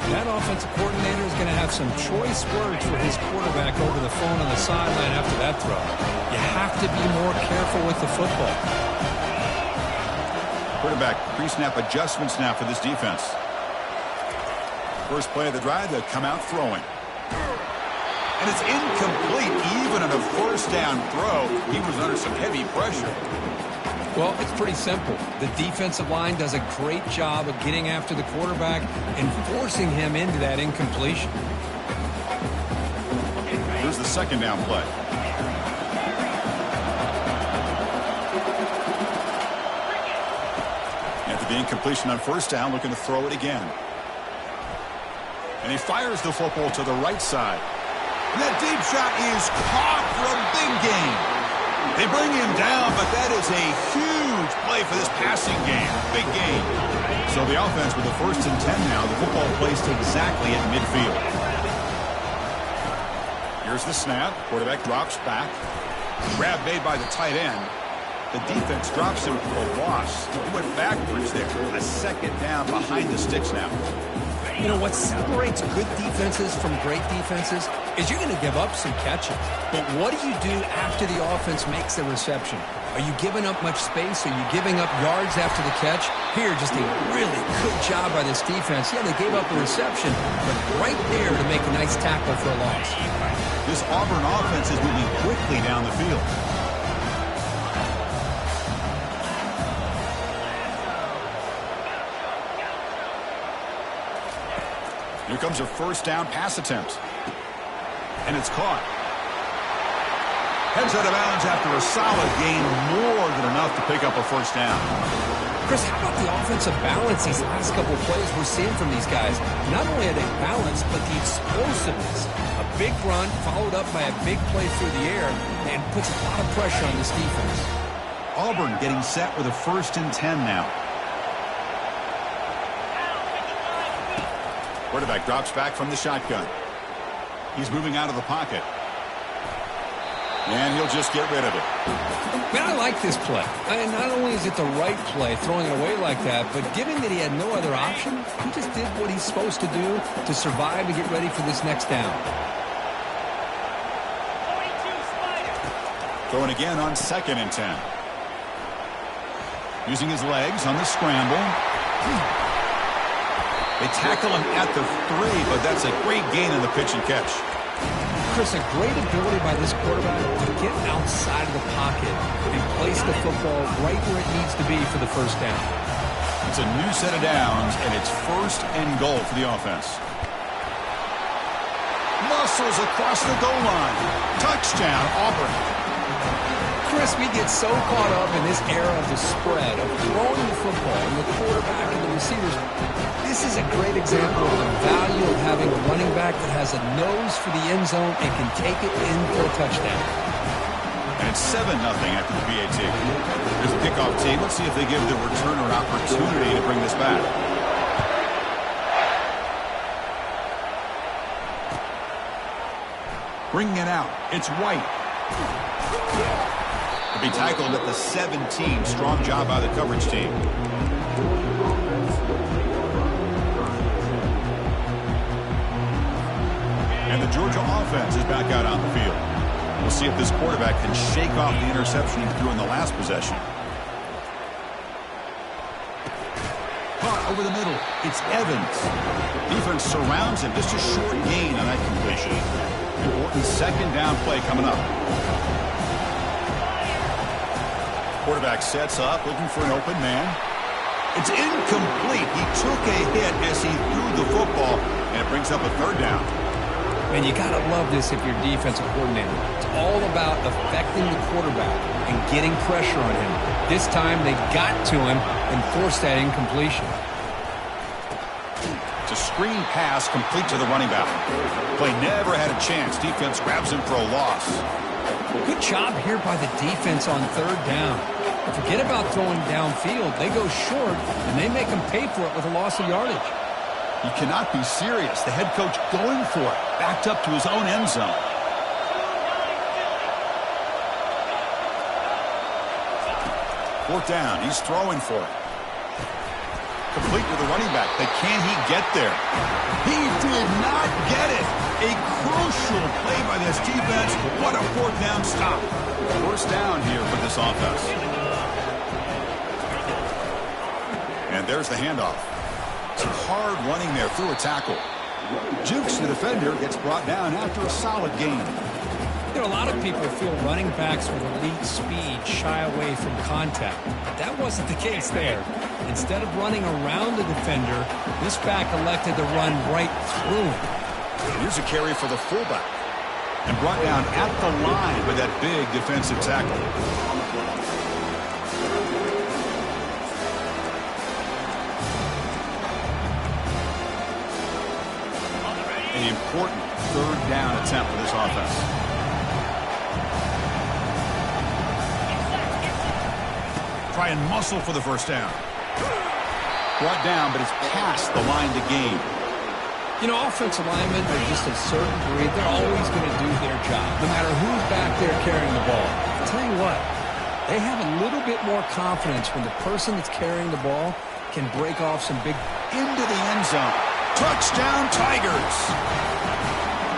B: That offensive coordinator is going to have some choice words for his quarterback over the phone on the sideline after that throw. You have to be more careful with the football.
A: Quarterback pre-snap adjustments now for this defense. First play of the drive, they'll come out throwing. And it's incomplete. Even on a first down throw, he was under some heavy pressure.
B: Well, it's pretty simple. The defensive line does a great job of getting after the quarterback and forcing him into that incompletion.
A: Here's the second down play. After the incompletion on first down, looking to throw it again. And he fires the football to the right side. And that deep shot is caught for a big gain. They bring him down, but that is a huge play for this passing game. Big gain. So the offense with the 1st and 10 now. The football placed exactly at midfield. Here's the snap. Quarterback drops back. Grab made by the tight end. The defense drops him for a loss. He went backwards there. A second down behind the sticks now.
B: You know, what separates good defenses from great defenses is you're going to give up some catches. But what do you do after the offense makes the reception? Are you giving up much space? Are you giving up yards after the catch? Here, just a really good job by this defense. Yeah, they gave up a reception, but right there to make a nice tackle for a loss.
A: This Auburn offense is moving quickly down the field. Here comes a first down pass attempt. And it's caught. Heads out of bounds after a solid gain, more than enough to pick up a first down.
B: Chris, how about the offensive balance these last couple of plays we're seeing from these guys? Not only are they balanced, but the explosiveness. A big run followed up by a big play through the air and puts a lot of pressure on this defense.
A: Auburn getting set with a 1st and 10 now. Quarterback drops back from the shotgun. He's moving out of the pocket. And he'll just get rid of it.
B: Man, I like this play. And not only is it the right play, throwing it away like that, but given that he had no other option, he just did what he's supposed to do to survive and get ready for this next down.
A: Throwing again on 2nd and 10. Using his legs on the scramble. They tackle him at the 3, but that's a great gain in the pitch and catch.
B: Chris, a great ability by this quarterback to get outside of the pocket and place the football right where it needs to be for the first down.
A: It's a new set of downs, and it's 1st and goal for the offense. Muscles across the goal line. Touchdown, Auburn.
B: Chris, we get so caught up in this era of the spread, of throwing the football, and the quarterback and the receivers. This is a great example of the value of having a running back that has a nose for the end zone and can take it in for a touchdown.
A: And it's 7-0 after the PAT. There's a kickoff team. Let's see if they give the returner opportunity to bring this back. Bringing it out. It's White. To be tackled at the 17. Strong job by the coverage team. And the Georgia offense is back out on the field. We'll see if this quarterback can shake off the interception he threw in the last possession. Caught over the middle. It's Evans. Defense surrounds him. Just a short gain on that completion. Important 2nd down play coming up. Quarterback sets up, looking for an open man. It's incomplete. He took a hit as he threw the football, and it brings up a 3rd down.
B: Man, you got to love this if you're defensive coordinator. It's all about affecting the quarterback and getting pressure on him. This time, they got to him and forced that incompletion.
A: It's a screen pass complete to the running back. Play never had a chance. Defense grabs him for a loss.
B: Good job here by the defense on 3rd down. Forget about throwing downfield. They go short, and they make them pay for it with a loss of yardage.
A: You cannot be serious. The head coach going for it. Backed up to his own end zone. Fourth down. He's throwing for it. Complete with the running back. But can he get there? He did not get it. A crucial play by this defense. What a 4th down stop. First down here for this offense. And there's the handoff. Some hard running there through a tackle. Jukes, the defender, gets brought down after a solid gain.
B: You know, a lot of people feel running backs with elite speed shy away from contact. But that wasn't the case there. Instead of running around the defender, this back elected to run right through him.
A: Here's a carry for the fullback. And brought down at the line with that big defensive tackle. An important 3rd down attempt for this offense. Try and muscle for the first down. Brought down, but it's past the line to gain.
B: You know, offensive linemen are just a certain breed. They're always going to do their job, no matter who's back there carrying the ball. I'll tell you what, they have a little bit more confidence when the person that's carrying the ball can break off some big...
A: Into the end zone. Touchdown, Tigers!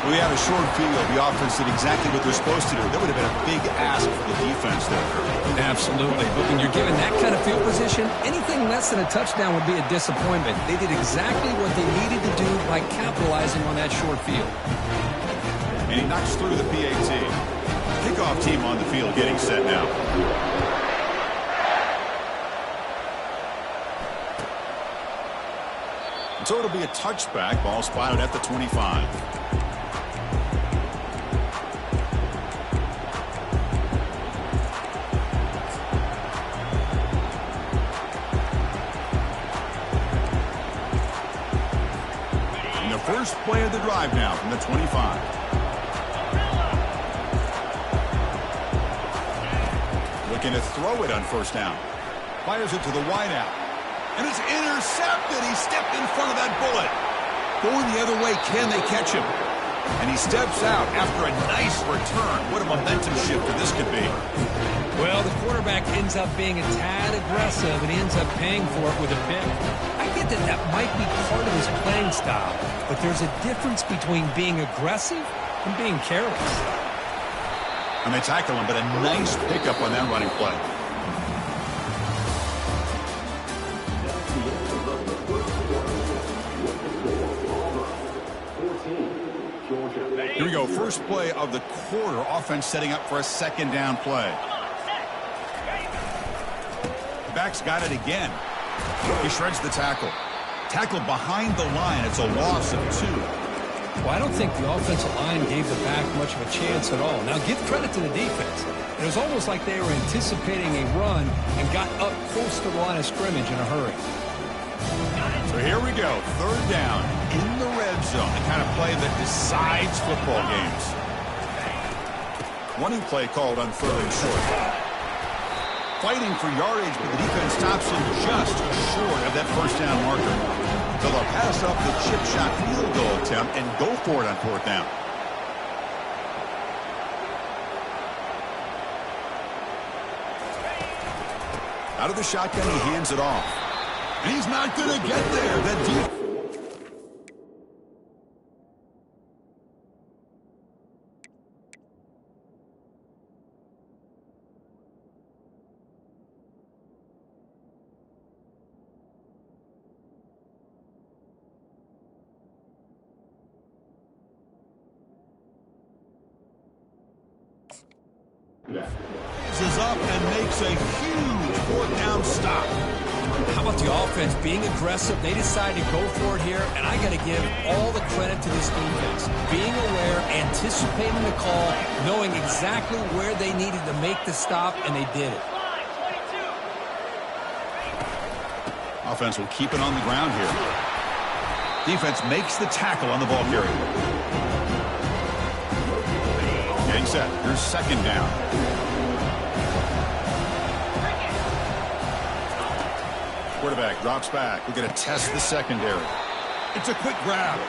A: We had a short field. The offense did exactly what they're supposed to do. That would have been a big ask for the defense there.
B: Absolutely. But when you're given that kind of field position, anything less than a touchdown would be a disappointment. They did exactly what they needed to do by capitalizing on that short field.
A: And he knocks through the PAT. Kickoff team on the field getting set now. So it'll be a touchback. Ball spotted at the 25. And the first play of the drive now from the 25. Looking to throw it on first down. Fires it to the wideout. And it's intercepted. He stepped in front of that bullet. Going the other way, can they catch him? And he steps out after a nice return. What a momentum shifter this could be.
B: Well, the quarterback ends up being a tad aggressive, and he ends up paying for it with a pick. I get that that might be part of his playing style, but there's a difference between being aggressive and being careless.
A: And they tackle him, but a nice pickup on that running play. Here we go. First play of the quarter. Offense setting up for a second down play. The back's got it again. He shreds the tackle. Tackle behind the line. It's a loss of 2.
B: Well, I don't think the offensive line gave the back much of a chance at all. Now, give credit to the defense. It was almost like they were anticipating a run and got up close to the line of scrimmage in a hurry.
A: So here we go. Third down in the red zone. The kind of play that decides football games. Running play called on third and short. Fighting for yardage, but the defense stops him just short of that first down marker. So they'll pass up the chip shot field goal attempt and go for it on fourth down. Out of the shotgun, he hands it off. And he's not going to get there. The is up and makes a huge fourth down stop.
B: How about the offense being aggressive? They decided to go for it here, and I got to give all the credit to this defense. Being aware, anticipating the call, knowing exactly where they needed to make the stop, and they did it.
A: Offense will keep it on the ground here. Defense makes the tackle on the ball carrier. Getting set. Here's second down. Quarterback drops back. We're going to test the secondary. It's a quick grab.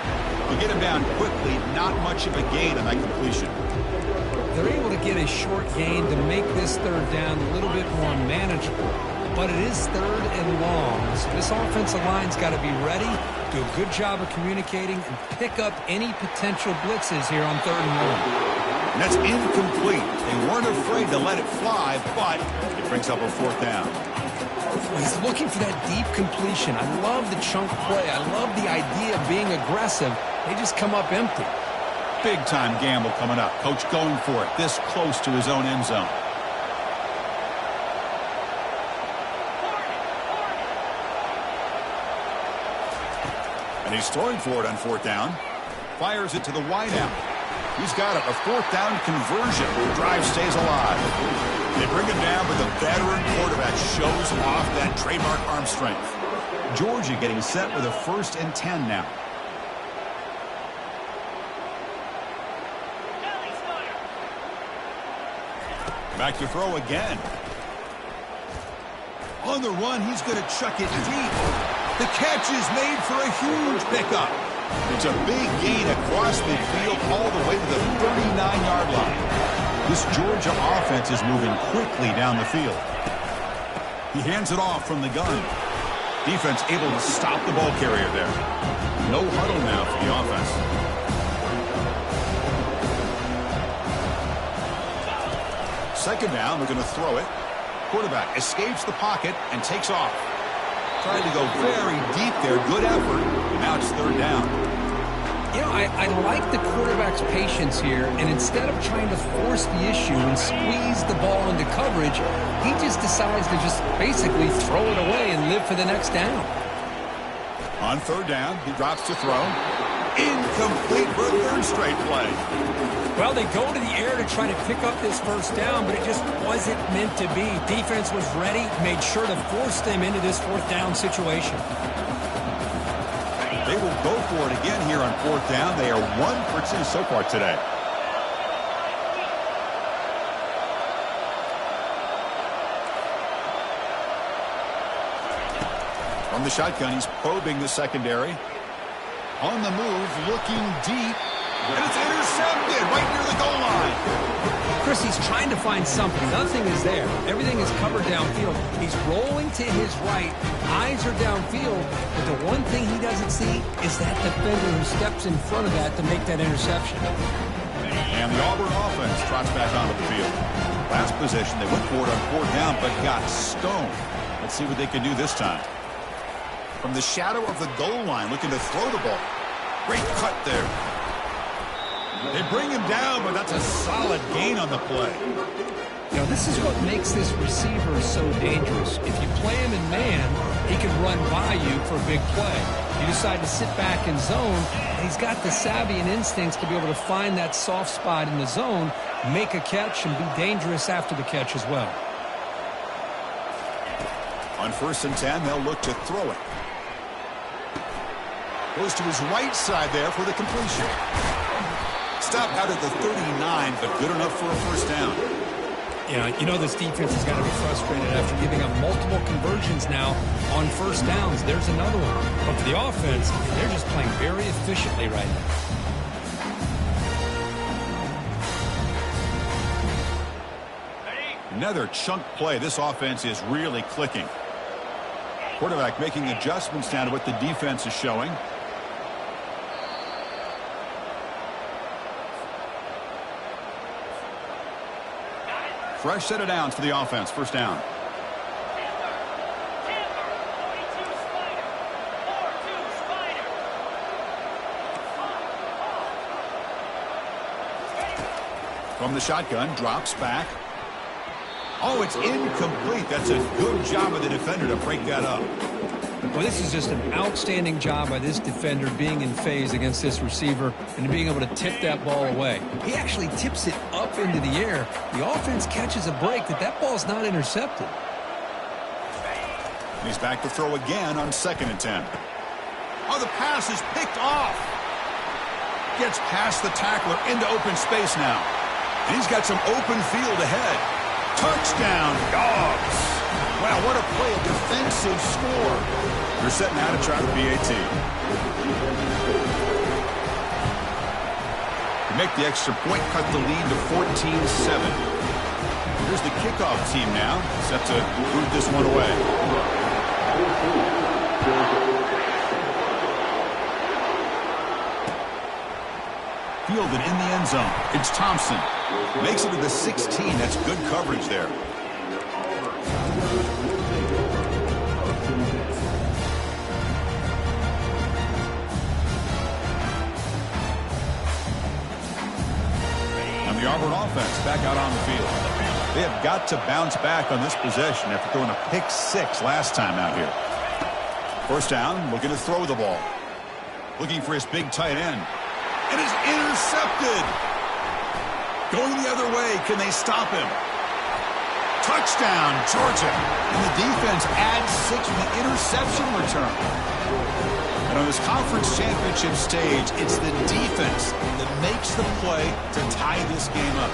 A: We get him down quickly. Not much of a gain on that completion.
B: They're able to get a short gain to make this third down a little bit more manageable. But it is third and long. So this offensive line's got to be ready, do a good job of communicating, and pick up any potential blitzes here on third and long.
A: And that's incomplete. They weren't afraid to let it fly, but it brings up a fourth down.
B: He's looking for that deep completion. I love the chunk play. I love the idea of being aggressive. They just come up empty.
A: Big-time gamble coming up. Coach going for it this close to his own end zone. And he's throwing for it on fourth down. Fires it to the wideout. He's got it. A fourth down conversion. The drive stays alive. They bring him down, but the veteran quarterback shows off that trademark arm strength. Georgia getting set with a 1st and 10 now. Back to throw again. On the run, he's going to chuck it deep. The catch is made for a huge pickup. It's a big gain across midfield all the way to the 39-yard line. This Georgia offense is moving quickly down the field. He hands it off from the gun. Defense able to stop the ball carrier there. No huddle now for the offense. Second down, we're going to throw it. Quarterback escapes the pocket and takes off. Trying to go very deep there. Good effort. And now it's third down.
B: You know, I like the quarterback's patience here, and instead of trying to force the issue and squeeze the ball into coverage, he just decides to just basically throw it away and live for the next down.
A: On third down, he drops to throw. Incomplete for a third straight play.
B: Well, they go to the air to try to pick up this first down, but it just wasn't meant to be. Defense was ready, made sure to force them into this fourth down situation.
A: They will go for it again here on fourth down. They are 1 for 2 so far today. From the shotgun, he's probing the secondary. On the move, looking deep. And it's intercepted right near the goal line.
B: Chris, he's trying to find something. Nothing is there. Everything is covered downfield. He's rolling to his right. Eyes are downfield. But the one thing he doesn't see is that defender who steps in front of that to make that interception.
A: And the Auburn offense trots back onto the field. Last possession, they went for it on fourth down, but got stoned. Let's see what they can do this time. From the shadow of the goal line, looking to throw the ball. Great cut there. They bring him down, but that's a solid gain on the play.
B: You know, this is what makes this receiver so dangerous. If you play him in man, he can run by you for a big play. You decide to sit back in zone, and he's got the savvy and instincts to be able to find that soft spot in the zone, make a catch, and be dangerous after the catch as well.
A: On 1st and 10, they'll look to throw it. Goes to his right side there for the completion. Stopped out at the 39, but good enough for a first down.
B: Yeah, you know this defense has got to be frustrated after giving up multiple conversions now on first downs. There's another one. But for the offense, they're just playing very efficiently right now.
A: Another chunk play. This offense is really clicking. Quarterback making adjustments down to what the defense is showing. Fresh set of downs for the offense. First down. From the shotgun, drops back. Oh, it's incomplete. That's a good job of the defender to break that up.
B: Well, this is just an outstanding job by this defender being in phase against this receiver and being able to tip that ball away. He actually tips it up into the air. The offense catches a break that ball's not intercepted.
A: And he's back to throw again on 2nd and 10. Oh, the pass is picked off. Gets past the tackler into open space now. And he's got some open field ahead. Touchdown, Dogs. Wow, what a play, a defensive score. They're setting out to try the PAT. To make the extra point, cut the lead to 14-7. Here's the kickoff team now, set to move this one away. Fielded in the end zone. It's Thompson. Makes it to the 16. That's good coverage there. And the Auburn offense back out on the field. They have got to bounce back on this possession after throwing a pick 6 last time out here. First down, looking to throw the ball. Looking for his big tight end. It is intercepted. Going the other way. Can they stop him? Touchdown, Georgia. And the defense adds 6 with the interception return. And on this conference championship stage, it's the defense that makes the play to tie this game up.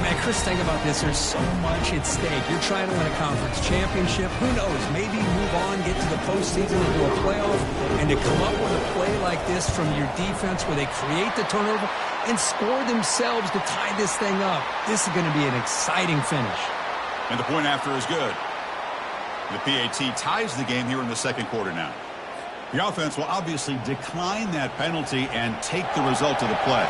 B: Man, Chris, think about this. There's so much at stake. You're trying to win a conference championship. Who knows? Maybe move on, get to the postseason and do a playoff. And to come up with a play like this from your defense where they create the turnover and score themselves to tie this thing up, this is going to be an exciting finish.
A: And the point after is good. The PAT ties the game here in the second quarter now. The offense will obviously decline that penalty and take the result of the play.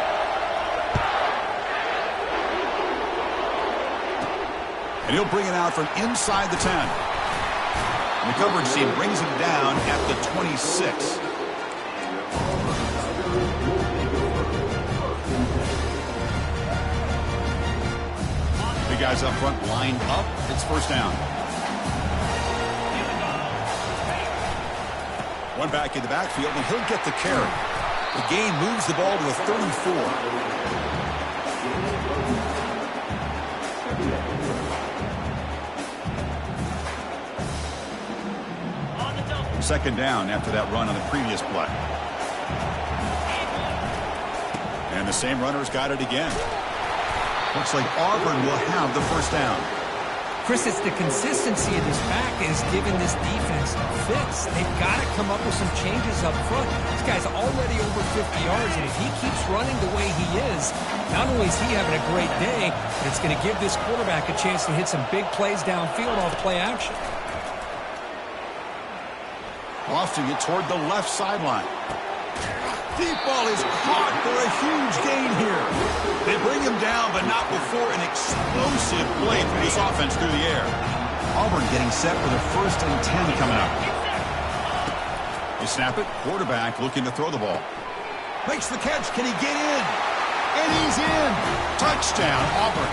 A: And he'll bring it out from inside the 10. And the coverage team brings him down at the 26. The guys up front lined up. It's first down. One back in the backfield, and he'll get the carry. The gain moves the ball to the 34. Second down after that run on the previous play. And the same runner's got it again. Looks like Auburn will have the first down.
B: Chris, it's the consistency of this back is giving this defense fits. They've got to come up with some changes up front. This guy's already over 50 yards, and if he keeps running the way he is, not only is he having a great day, but it's going to give this quarterback a chance to hit some big plays downfield off play action.
A: Lofting it toward the left sideline. Deep ball is caught for a huge gain here. They bring him down, but not before an explosive play from this offense through the air. Auburn getting set for the 1st and 10 coming up. They snap it. Quarterback looking to throw the ball. Makes the catch. Can he get in? And he's in. Touchdown, Auburn.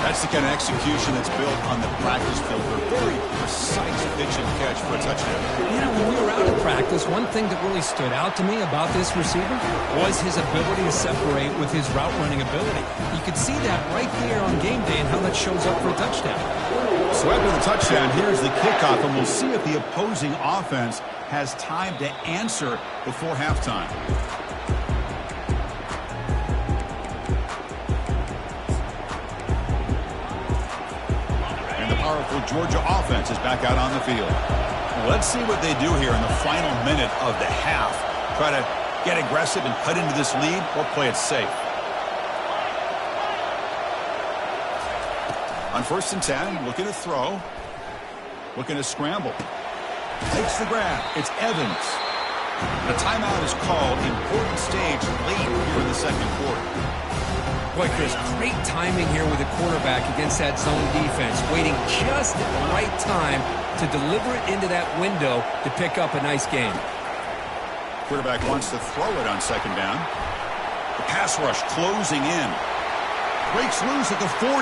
A: That's the kind of execution that's built on the practice field. A very precise pitch and catch for a touchdown.
B: You know, when we were out of practice, one thing that really stood out to me about this receiver was his ability to separate with his route running ability. You could see that right there on game day and how that shows up for a touchdown.
A: So after the touchdown, here's the kickoff, and we'll see if the opposing offense has time to answer before halftime. Powerful Georgia offense is back out on the field. Let's see what they do here in the final minute of the half. Try to get aggressive and cut into this lead or play it safe. On 1st and 10, looking to throw. Looking to scramble. Takes the grab. It's Evans. The timeout is called. Important stage late here in the second quarter.
B: Boy, Chris, great timing here with the quarterback against that zone defense, waiting just at the right time to deliver it into that window to pick up a nice gain.
A: Quarterback wants to throw it on second down. The pass rush closing in. Breaks loose at the 40.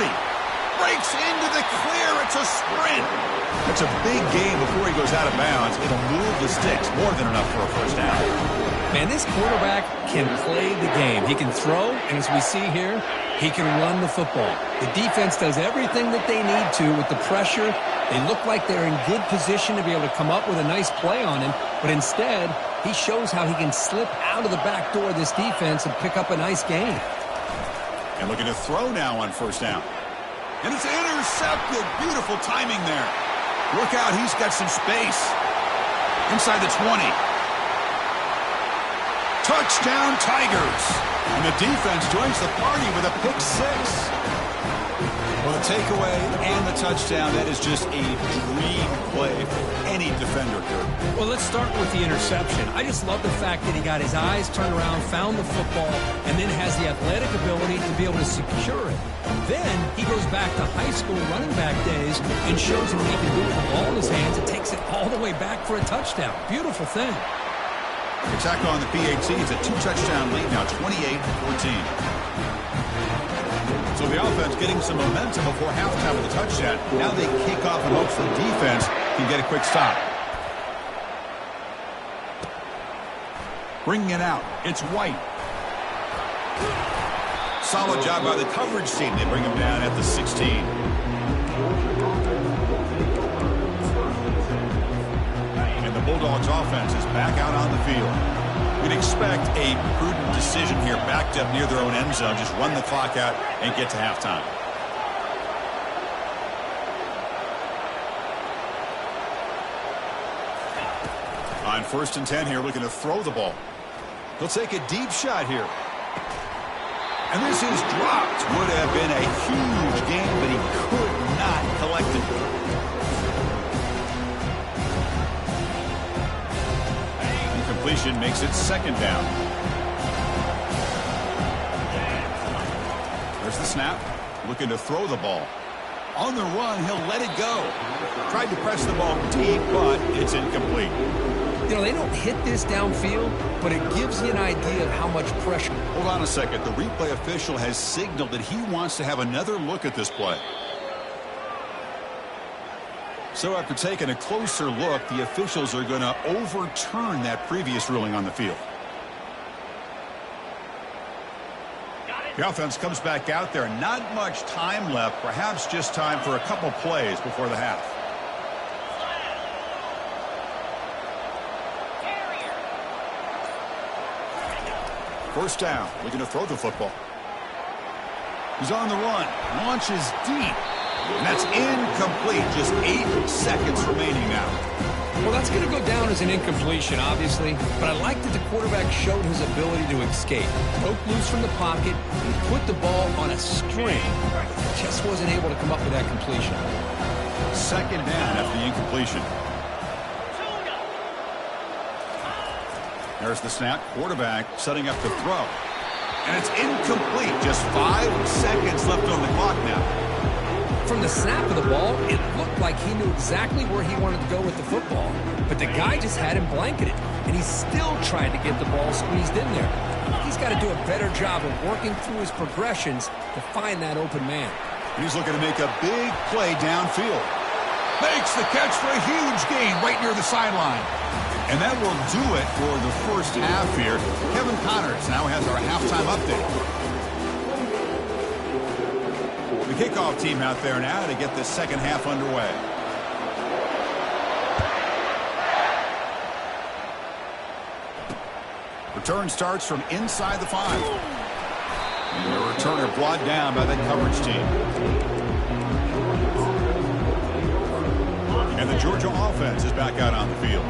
A: Breaks into the clear. It's a sprint. It's a big gain before he goes out of bounds. It'll move the sticks. More than enough for a first down.
B: Man, this quarterback can play the game. He can throw, and as we see here, he can run the football. The defense does everything that they need to with the pressure. They look like they're in good position to be able to come up with a nice play on him, but instead, he shows how he can slip out of the back door of this defense and pick up a nice gain.
A: And looking to throw now on first down. And it's intercepted. Beautiful timing there. Look out, he's got some space. Inside the 20. Touchdown, Tigers. And the defense joins the party with a pick 6. Well, the takeaway and the touchdown, that is just a dream play for any defender, Kurt.
B: Well, let's start with the interception. I just love the fact that he got his eyes turned around, found the football, and then has the athletic ability to be able to secure it. Then he goes back to high school running back days and shows him what he can do with the ball in his hands and takes it all the way back for a touchdown. Beautiful thing.
A: The tackle on the PAT is a 2-touchdown lead now, 28-14. So the offense getting some momentum before halftime with a touchdown. Now they kick off and hopes the defense can get a quick stop. Bringing it out. It's White. Solid job by the coverage team. They bring him down at the 16. And the Bulldogs offense is back out on the field. We'd expect a prudent decision here, backed up near their own end zone. Just run the clock out and get to halftime. On 1st and 10 here, looking to throw the ball. He'll take a deep shot here. And this is dropped. Would have been a huge game, but he could not collect it. Incompletion makes it 2nd down. There's the snap. Looking to throw the ball. On the run, he'll let it go. Tried to press the ball deep, but it's incomplete.
B: You know, they don't hit this downfield, but it gives you an idea of how much pressure.
A: Hold on a second. The replay official has signaled that he wants to have another look at this play. So after taking a closer look, the officials are going to overturn that previous ruling on the field. The offense comes back out there. Not much time left. Perhaps just time for a couple plays before the half. First down, looking to throw the football. He's on the run, launches deep, and that's incomplete. Just 8 seconds remaining now.
B: Well, that's going to go down as an incompletion, obviously, but I like that the quarterback showed his ability to escape. Broke loose from the pocket and put the ball on a string. Just wasn't able to come up with that completion.
A: 2nd down after the incompletion. There's the snap. Quarterback setting up to throw. And it's incomplete. Just 5 seconds left on the clock now.
B: From the snap of the ball, it looked like he knew exactly where he wanted to go with the football. But the guy just had him blanketed, and he still tried to get the ball squeezed in there. He's got to do a better job of working through his progressions to find that open man.
A: He's looking to make a big play downfield. Makes the catch for a huge gain right near the sideline. And that will do it for the first half here. Kevin Connors now has our halftime update. The kickoff team out there now to get the second half underway. Return starts from inside the 5. And the returner brought down by that coverage team. And the Georgia offense is back out on the field.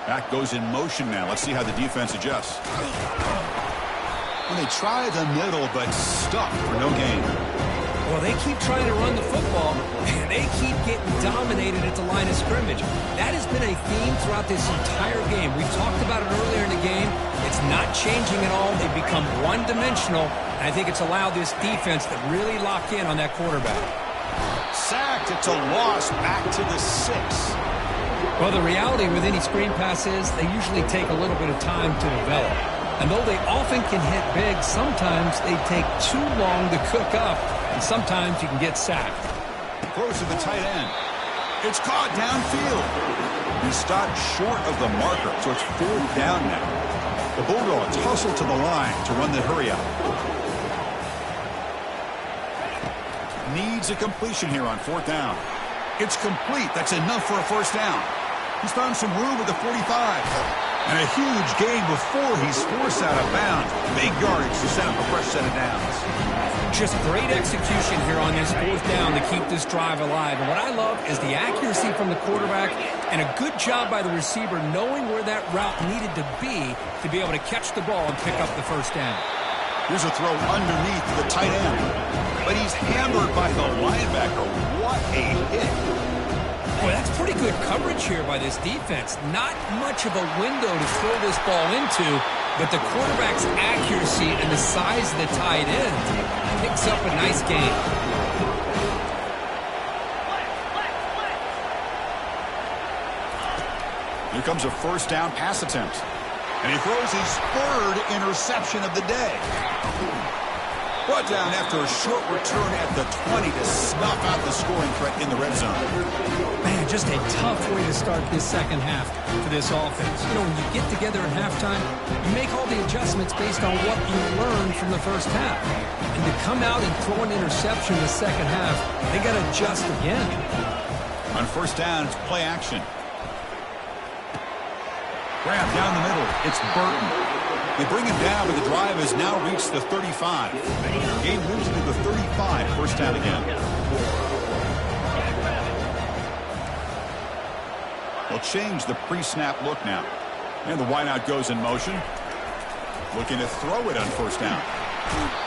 A: Back goes in motion now. Let's see how the defense adjusts. Well, they try the middle, but stuck for no gain.
B: Well, they keep trying to run the football, and they keep getting dominated at the line of scrimmage. That has been a theme throughout this entire game. We talked about it earlier in the game. It's not changing at all. They've become one-dimensional, and I think it's allowed this defense to really lock in on that quarterback.
A: Sacked. It's a loss back to the 6.
B: Well, the reality with any screen pass is they usually take a little bit of time to develop. And though they often can hit big, sometimes they take too long to cook up, and sometimes you can get sacked.
A: Throws to the tight end. It's caught downfield. He stopped short of the marker, so it's 4th down now. The Bulldogs hustle to the line to run the hurry out. Needs a completion here on 4th down. It's complete. That's enough for a first down. He's found some room at the 45. And a huge gain before he's forced out of bounds. Big yardage to set up a fresh set of downs.
B: Just great execution here on this 4th down to keep this drive alive. And what I love is the accuracy from the quarterback and a good job by the receiver knowing where that route needed to be able to catch the ball and pick up the first down.
A: Here's a throw underneath the tight end. But he's hammered by the linebacker. What a hit.
B: Boy, that's pretty good coverage here by this defense. Not much of a window to throw this ball into, but the quarterback's accuracy and the size of the tight end picks up a nice gain.
A: Here comes a first down pass attempt. And he throws his 3rd interception of the day. Brought down after a short return at the 20 to snuff out the scoring threat in the red zone.
B: Man, just a tough way to start this second half for this offense. You know, when you get together at halftime, you make all the adjustments based on what you learned from the first half. And to come out and throw an interception in the second half, they got to adjust again.
A: On first down, it's play action. Grab down the middle. It's Burton. They bring him down, but the drive has now reached the 35. Game moves to the 35. First down again. They'll change the pre-snap look now. And the wideout goes in motion. Looking to throw it on first down.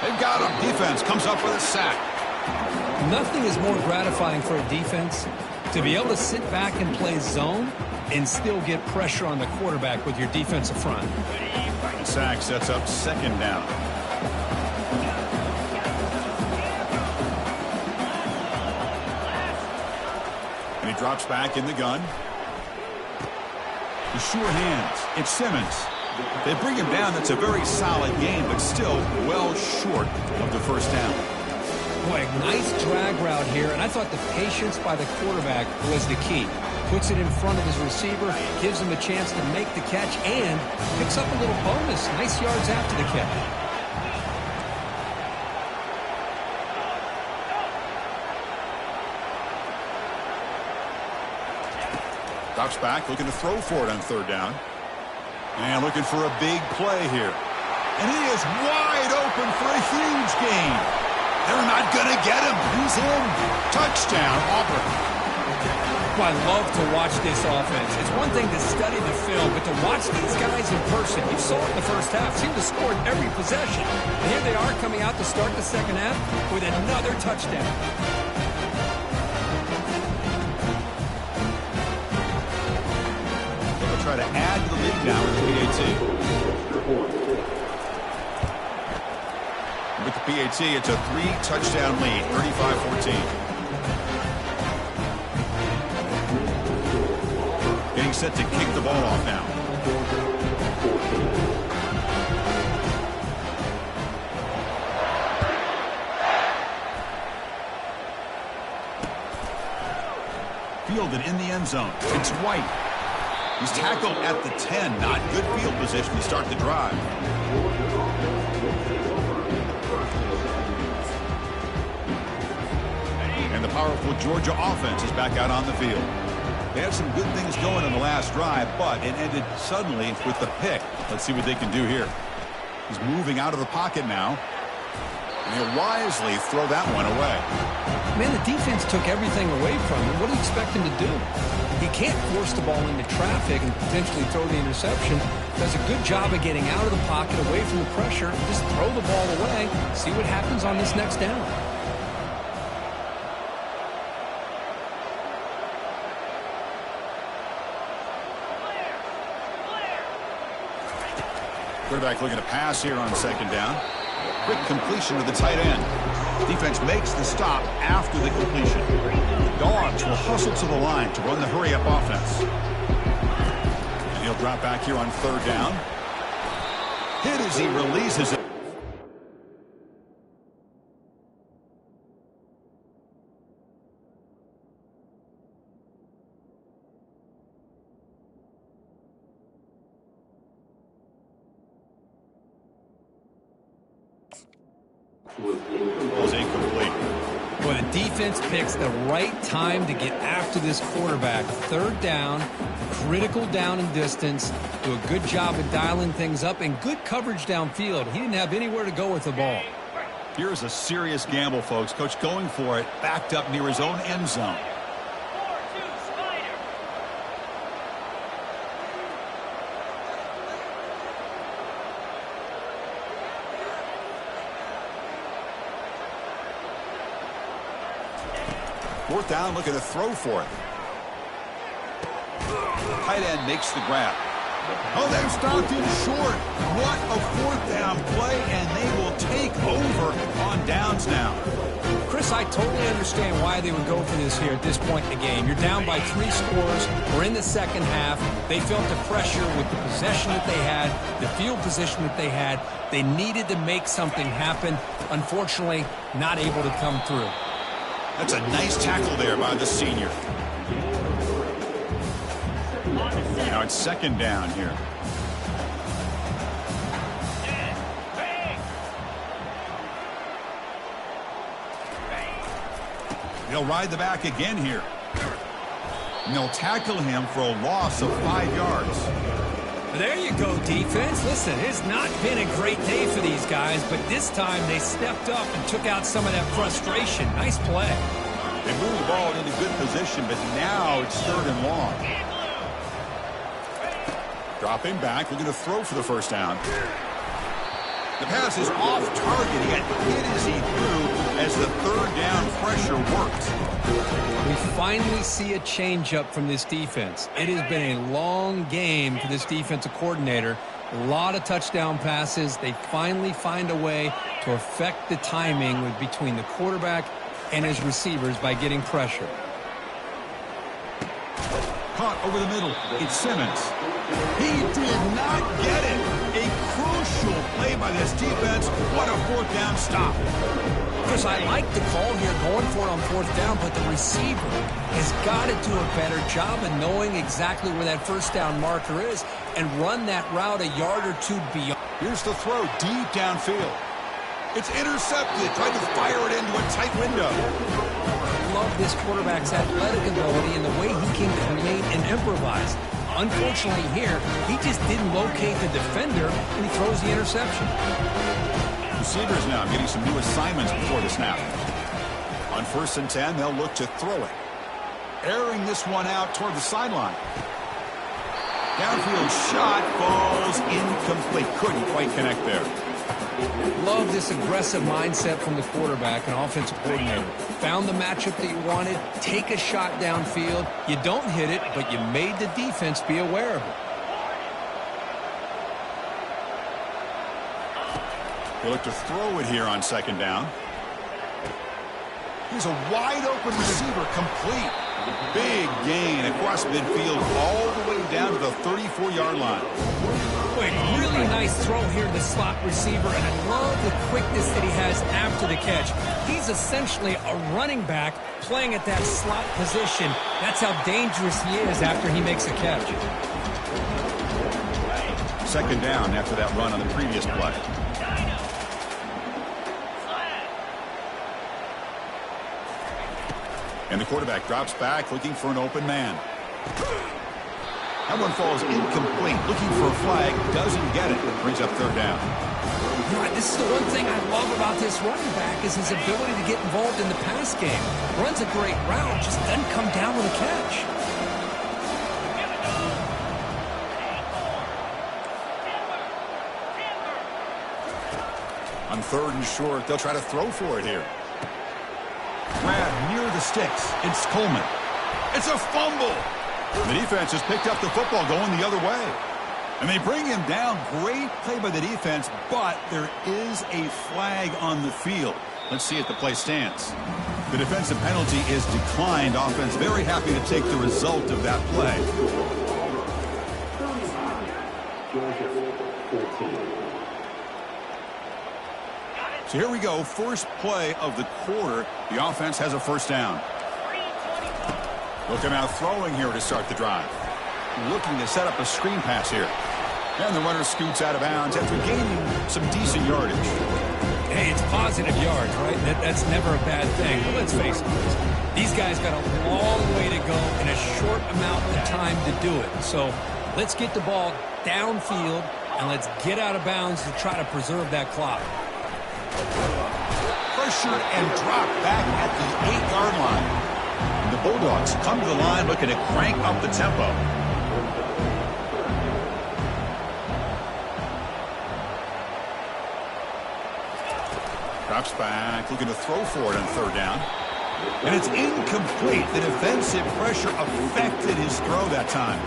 A: They've got him. Defense comes up with a sack.
B: Nothing is more gratifying for a defense to be able to sit back and play zone and still get pressure on the quarterback with your defensive front.
A: The sack sets up second down. And he drops back in the gun. The sure hands. It's Simmons. They bring him down. That's a very solid game, but still well short of the first down.
B: Boy, nice drag route here, and I thought the patience by the quarterback was the key. Puts it in front of his receiver, gives him a chance to make the catch, and picks up a little bonus. Nice yards after the catch.
A: Drops back, looking to throw for it on third down. And looking for a big play here. And he is wide open for a huge gain. They're not going to get him. He's in. Touchdown, Auburn.
B: Well, I love to watch this offense. It's one thing to study the film, but to watch these guys in person, you saw it in the first half, seemed to score in every possession. And here they are coming out to start the second half with another touchdown.
A: They'll try to add to the lead now with the PAT. With the PAT, it's a 3-touchdown lead, 35-14. Getting set to kick the ball off now. Fielded in the end zone. It's White. He's tackled at the 10. Not good field position to start the drive. And the powerful Georgia offense is back out on the field. They had some good things going in the last drive, but it ended suddenly with the pick. Let's see what they can do here. He's moving out of the pocket now. And he'll wisely throw that one away.
B: Man, the defense took everything away from him. What do you expect him to do? He can't force the ball into traffic and potentially throw the interception. Does a good job of getting out of the pocket, away from the pressure. Just throw the ball away. See what happens on this next down.
A: Quarterback looking to pass here on second down. Quick completion to the tight end. Defense makes the stop after the completion. Dogs will hustle to the line to run the hurry-up offense. And he'll drop back here on third down. Hit as he releases it. Was incomplete.
B: Well, the defense picks the right time to get after this quarterback. Third down, critical down and distance. Do a good job of dialing things up and good coverage downfield. He didn't have anywhere to go with the ball.
A: Here's a serious gamble, folks. Coach going for it, backed up near his own end zone. Fourth down, looking to throw for it. Tight end makes the grab. Oh, they've stopped him short. What a fourth down play, and they will take over on downs now.
B: Chris, Chris, I totally understand why they would go for this here at this point in the game. You're down by 3 scores. We're in the second half. They felt the pressure with the possession that they had, the field position that they had. They needed to make something happen. Unfortunately, not able to come through.
A: That's a nice tackle there by the senior. Now it's second down here. They'll ride the back again here. And they'll tackle him for a loss of 5 yards.
B: There you go, defense. Listen, it's not been a great day for these guys, but this time they stepped up and took out some of that frustration. Nice play.
A: They moved the ball into good position, but now it's 3rd and long. Dropping back, looking to throw for the first down. The pass is off target. He got hit as he threw as the 3rd down pressure worked.
B: We finally see a change-up from this defense. It has been a long game for this defensive coordinator. A lot of touchdown passes. They finally find a way to affect the timing between the quarterback and his receivers by getting pressure.
A: Caught over the middle. It's Simmons. He did not get it. A crucial play by this defense. What a 4th down stop.
B: Chris, I like the call here going for it on 4th down, but the receiver has got to do a better job of knowing exactly where that 1st down marker is and run that route a yard or 2 beyond.
A: Here's the throw deep downfield. It's intercepted. Tried to fire it into a tight window.
B: I love this quarterback's athletic ability and the way he can create and improvise. Unfortunately here, he just didn't locate the defender and he throws the interception.
A: Receivers now getting some new assignments before the snap. On 1st and 10, they'll look to throw it. Airing this one out toward the sideline. Downfield shot falls incomplete. Couldn't quite connect there.
B: Love this aggressive mindset from the quarterback and offensive coordinator. Found the matchup that you wanted, take a shot downfield. You don't hit it, but you made the defense be aware of it.
A: They look to throw it here on 2nd down. Here's a wide open receiver, complete. Big gain across midfield all the way down to the 34-yard line.
B: Quick, really nice throw here to the slot receiver, and I love the quickness that he has after the catch. He's essentially a running back playing at that slot position. That's how dangerous he is after he makes a catch.
A: 2nd down after that run on the previous play. And the quarterback drops back, looking for an open man. That one falls incomplete. Looking for a flag. Doesn't get it. Brings up 3rd down.
B: This is the one thing I love about this running back is his ability to get involved in the pass game. Runs a great route, just doesn't come down with a catch.
A: On 3rd and short, they'll try to throw for it here. Grab near the sticks. It's Coleman. It's a fumble. The defense has picked up the football going the other way. And they bring him down. Great play by the defense, but there is a flag on the field. Let's see if the play stands. The defensive penalty is declined. Offense very happy to take the result of that play. So here we go. First play of the quarter. The offense has a 1st down. Looking out throwing here to start the drive. Looking to set up a screen pass here. And the runner scoots out of bounds after gaining some decent yardage.
B: Hey, it's positive yards, right? That's never a bad thing. But let's face it, these guys got a long way to go in a short amount of time to do it. So let's get the ball downfield and let's get out of bounds to try to preserve that clock.
A: Pressured and dropped back at the 8-yard line. And the Bulldogs come to the line looking to crank up the tempo. Drops back, looking to throw for it on 3rd down. And it's incomplete. The defensive pressure affected his throw that time.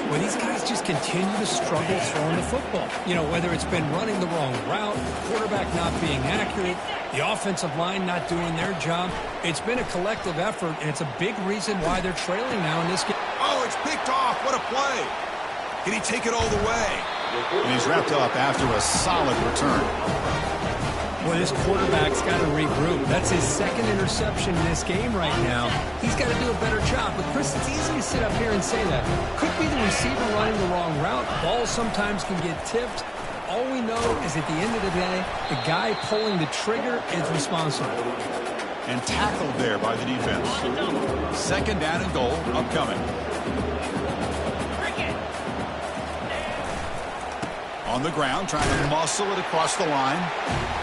B: Well, these guys just continue to struggle throwing the football. You know, whether it's been running the wrong route, quarterback not being accurate, The offensive line not doing their job. It's been a collective effort, and it's a big reason why they're trailing now in this game.
A: Oh, it's picked off. What a play. Can he take it all the way? And he's wrapped up after a solid return.
B: Well, this quarterback's got to regroup. That's his second interception in this game right now. He's got to do a better job. But, Chris, it's easy to sit up here and say that. Could be the receiver running the wrong route. Balls sometimes can get tipped. All we know is at the end of the day, the guy pulling the trigger is responsible.
A: And tackled there by the defense. Second down and goal upcoming. On the ground, trying to muscle it across the line.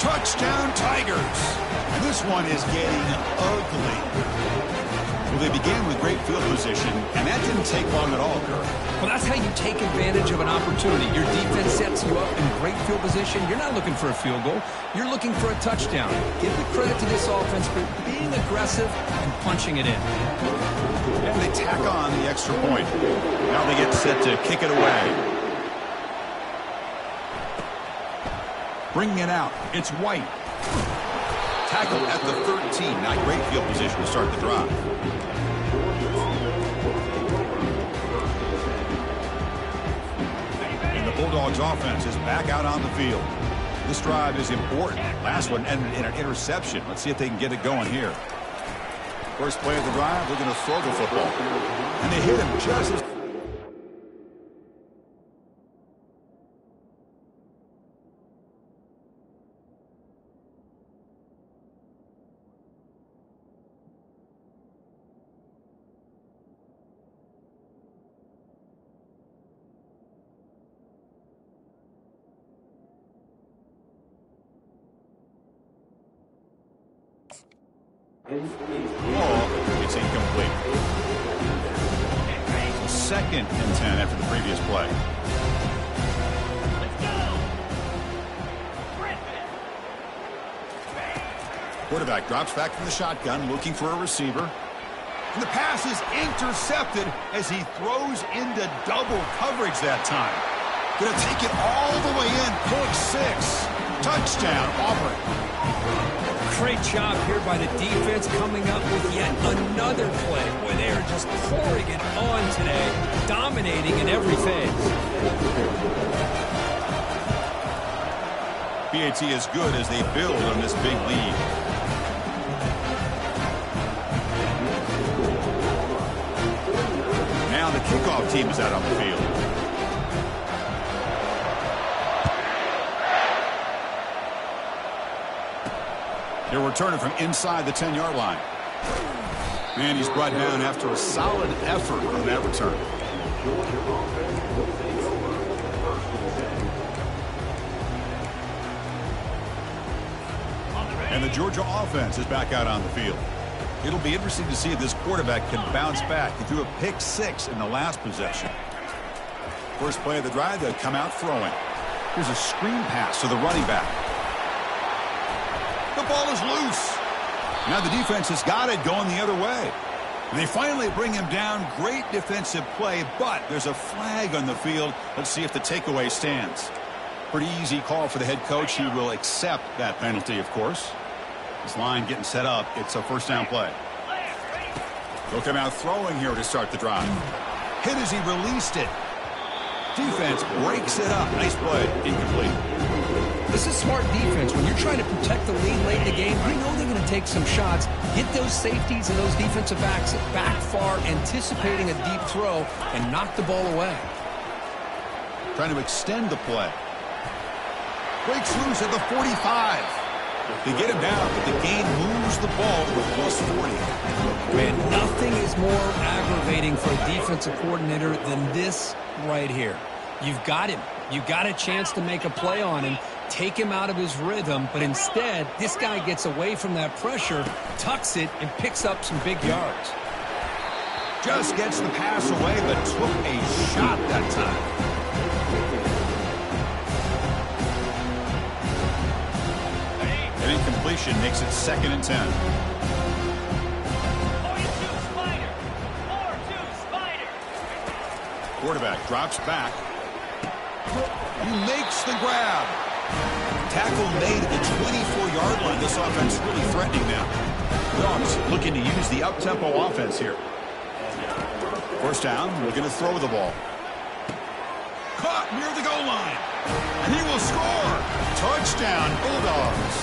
A: Touchdown, Tigers. And this one is getting ugly. Well, they began with great field position, and that didn't take long at all, Kirk.
B: Well, that's how you take advantage of an opportunity. Your defense sets you up in great field position. You're not looking for a field goal. You're looking for a touchdown. Give the credit to this offense for being aggressive and punching it in.
A: And they tack on the extra point. Now they get set to kick it away. Bringing it out. It's White. Tackled at the 13. Not great field position to start the drive. And the Bulldogs offense is back out on the field. This drive is important. Last one ended in an interception. Let's see if they can get it going here. First play of the drive, they're going to throw the football. And they hit him just as... It's incomplete. So 2nd and 10 after the previous play. Quarterback drops back from the shotgun, looking for a receiver. And the pass is intercepted as he throws into double coverage that time. Going to take it all the way in. Pick 6. Touchdown, Auburn.
B: Great job here by the defense coming up with yet another play. Boy, they are just pouring it on today, dominating in every phase.
A: PAT is good as they build on this big lead. Now the kickoff team is out on the field. They're returning from inside the 10-yard line. And he's brought down after a solid effort on that return. And the Georgia offense is back out on the field. It'll be interesting to see if this quarterback can bounce back. He threw a pick 6 in the last possession. First play of the drive, they'll come out throwing. Here's a screen pass to the running back. The ball is loose. Now the defense has got it going the other way. And they finally bring him down. Great defensive play, but there's a flag on the field. Let's see if the takeaway stands. Pretty easy call for the head coach. He will accept that penalty, of course. This line getting set up. It's a first down play. They'll come out throwing here to start the drive. Hit as he released it. Defense breaks it up. Nice play. Incomplete.
B: This is smart defense. When you're trying to protect the lead late in the game, you know they're going to take some shots. Get those safeties and those defensive backs back far, anticipating a deep throw, and knock the ball away.
A: Trying to extend the play. Breaks loose at the 45. They get him down, but the game moves the ball to a plus 40.
B: Man, nothing is more aggravating for a defensive coordinator than this right here. You've got him. You've got a chance to make a play on him, take him out of his rhythm, but instead, this guy gets away from that pressure, tucks it, and picks up some big yards.
A: Just gets the pass away, but took a shot that time. An incompletion makes it 2nd and 10. Quarterback drops back. He makes the grab. Tackle made at the 24-yard line. This offense really threatening now. Dogs looking to use the up-tempo offense here. First down, looking to throw the ball. Caught near the goal line. And he will score. Touchdown, Bulldogs.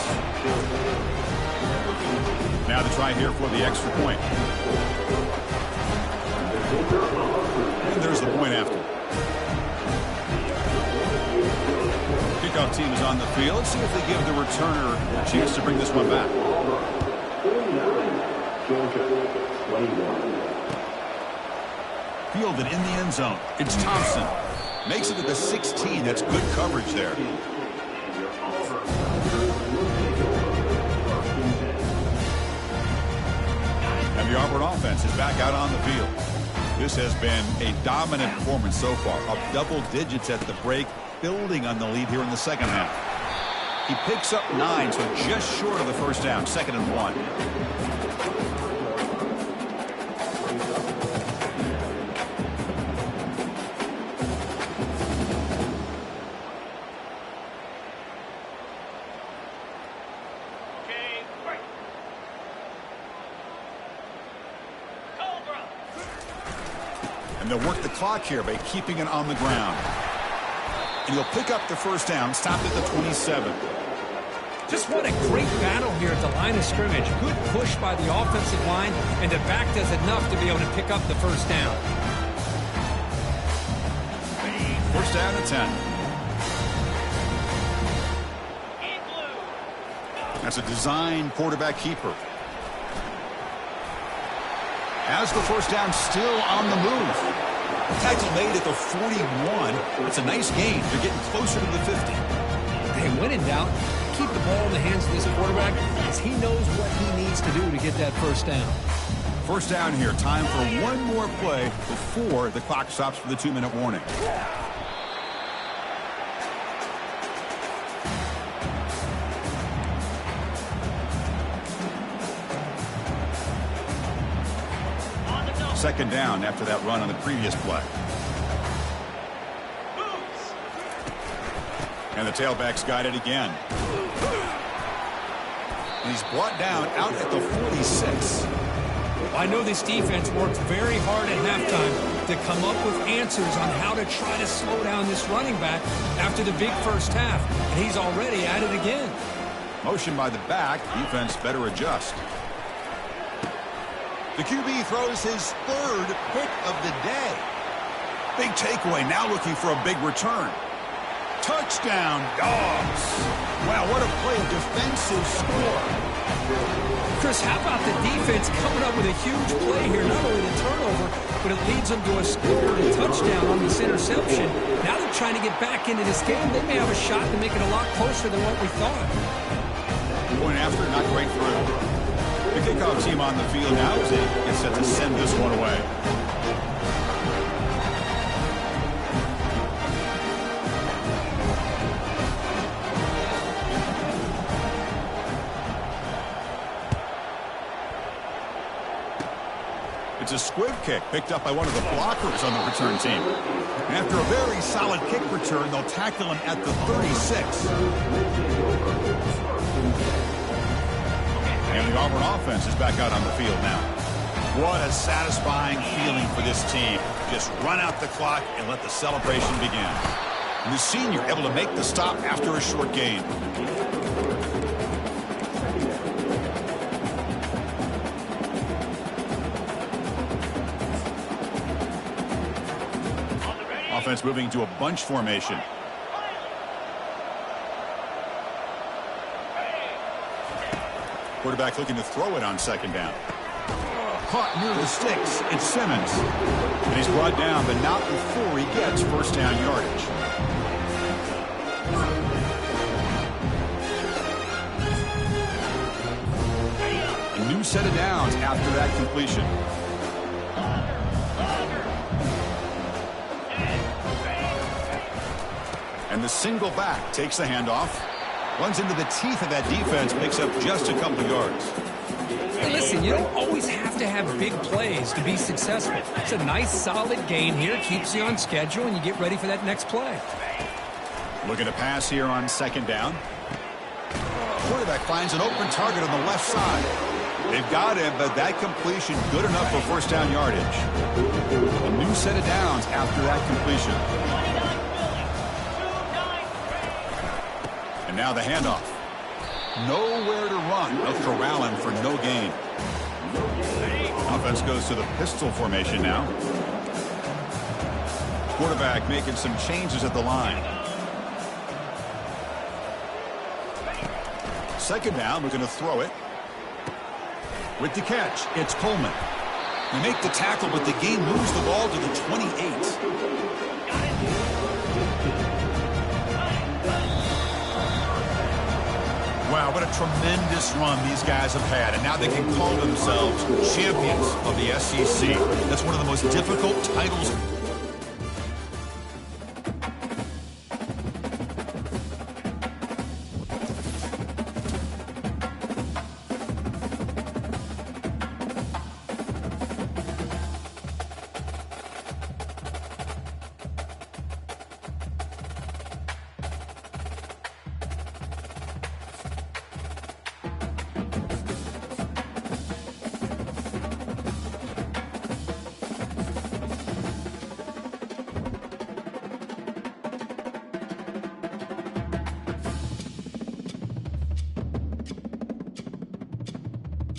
A: Now to try here for the extra point. And there's the point after. Kickoff team is on the field. Let's see if they give the returner a chance to bring this one back. Fielded in the end zone. It's Thompson. Makes it to the 16. That's good coverage there. And the Auburn offense is back out on the field. This has been a dominant performance so far. Up double digits at the break, building on the lead here in the second half. He picks up 9, so just short of the first down. 2nd and 1. They'll work the clock here by keeping it on the ground. And he'll pick up the first down, stopped at the 27.
B: Just what a great battle here at the line of scrimmage. Good push by the offensive line, and the back does enough to be able to pick up the first down.
A: First down at 10. That's a design quarterback keeper. Has the first down, still on the move. Tackle made at the 41. It's a nice gain. They're getting closer to the 50.
B: Hey, when in doubt, keep the ball in the hands of this quarterback, because he knows what he needs to do to get that first down.
A: First down here. Time for one more play before the clock stops for the 2-minute warning. Second down after that run on the previous play. And the tailback's got it again. And he's brought down out at the 46.
B: I know this defense worked very hard at halftime to come up with answers on how to try to slow down this running back after the big first half. And he's already at it again.
A: Motion by the back. Defense better adjust. The QB throws his 3rd pick of the day. Big takeaway, now looking for a big return. Touchdown, Dogs. Wow, what a play, a defensive score.
B: Chris, how about the defense coming up with a huge play here? Not only the turnover, but it leads them to a score and a touchdown on this interception. Now they're trying to get back into this game. They may have a shot to make it a lot closer than what we thought.
A: Point after, not quite through. The kickoff team on the field now as they get set to send this one away. It's a squib kick picked up by one of the blockers on the return team. And after a very solid kick return, they'll tackle him at the 36. And the Auburn offense is back out on the field now. What a satisfying feeling for this team. Just run out the clock and let the celebration begin. And the senior able to make the stop after a short gain. Offense moving to a bunch formation. Quarterback looking to throw it on second down. Caught near the sticks. It's Simmons. And he's brought down, but not before he gets first down yardage. A new set of downs after that completion. And the single back takes the handoff. Runs into the teeth of that defense, picks up just a couple of yards.
B: Hey, listen, you don't always have to have big plays to be successful. It's a nice, solid gain here. Keeps you on schedule, and you get ready for that next play.
A: Looking to pass here on second down. quarterback finds an open target on the left side. They've got him, but that completion good enough for first down yardage. A new set of downs after that completion. And now the handoff. Nowhere to run. They'll corral him for no gain. Offense goes to the pistol formation now. Quarterback making some changes at the line. Second down, we're going to throw it. With the catch, it's Coleman. They make the tackle, but the game moves the ball to the 28. Wow, what a tremendous run these guys have had, and now they can call themselves champions of the SEC. That's one of the most difficult titles.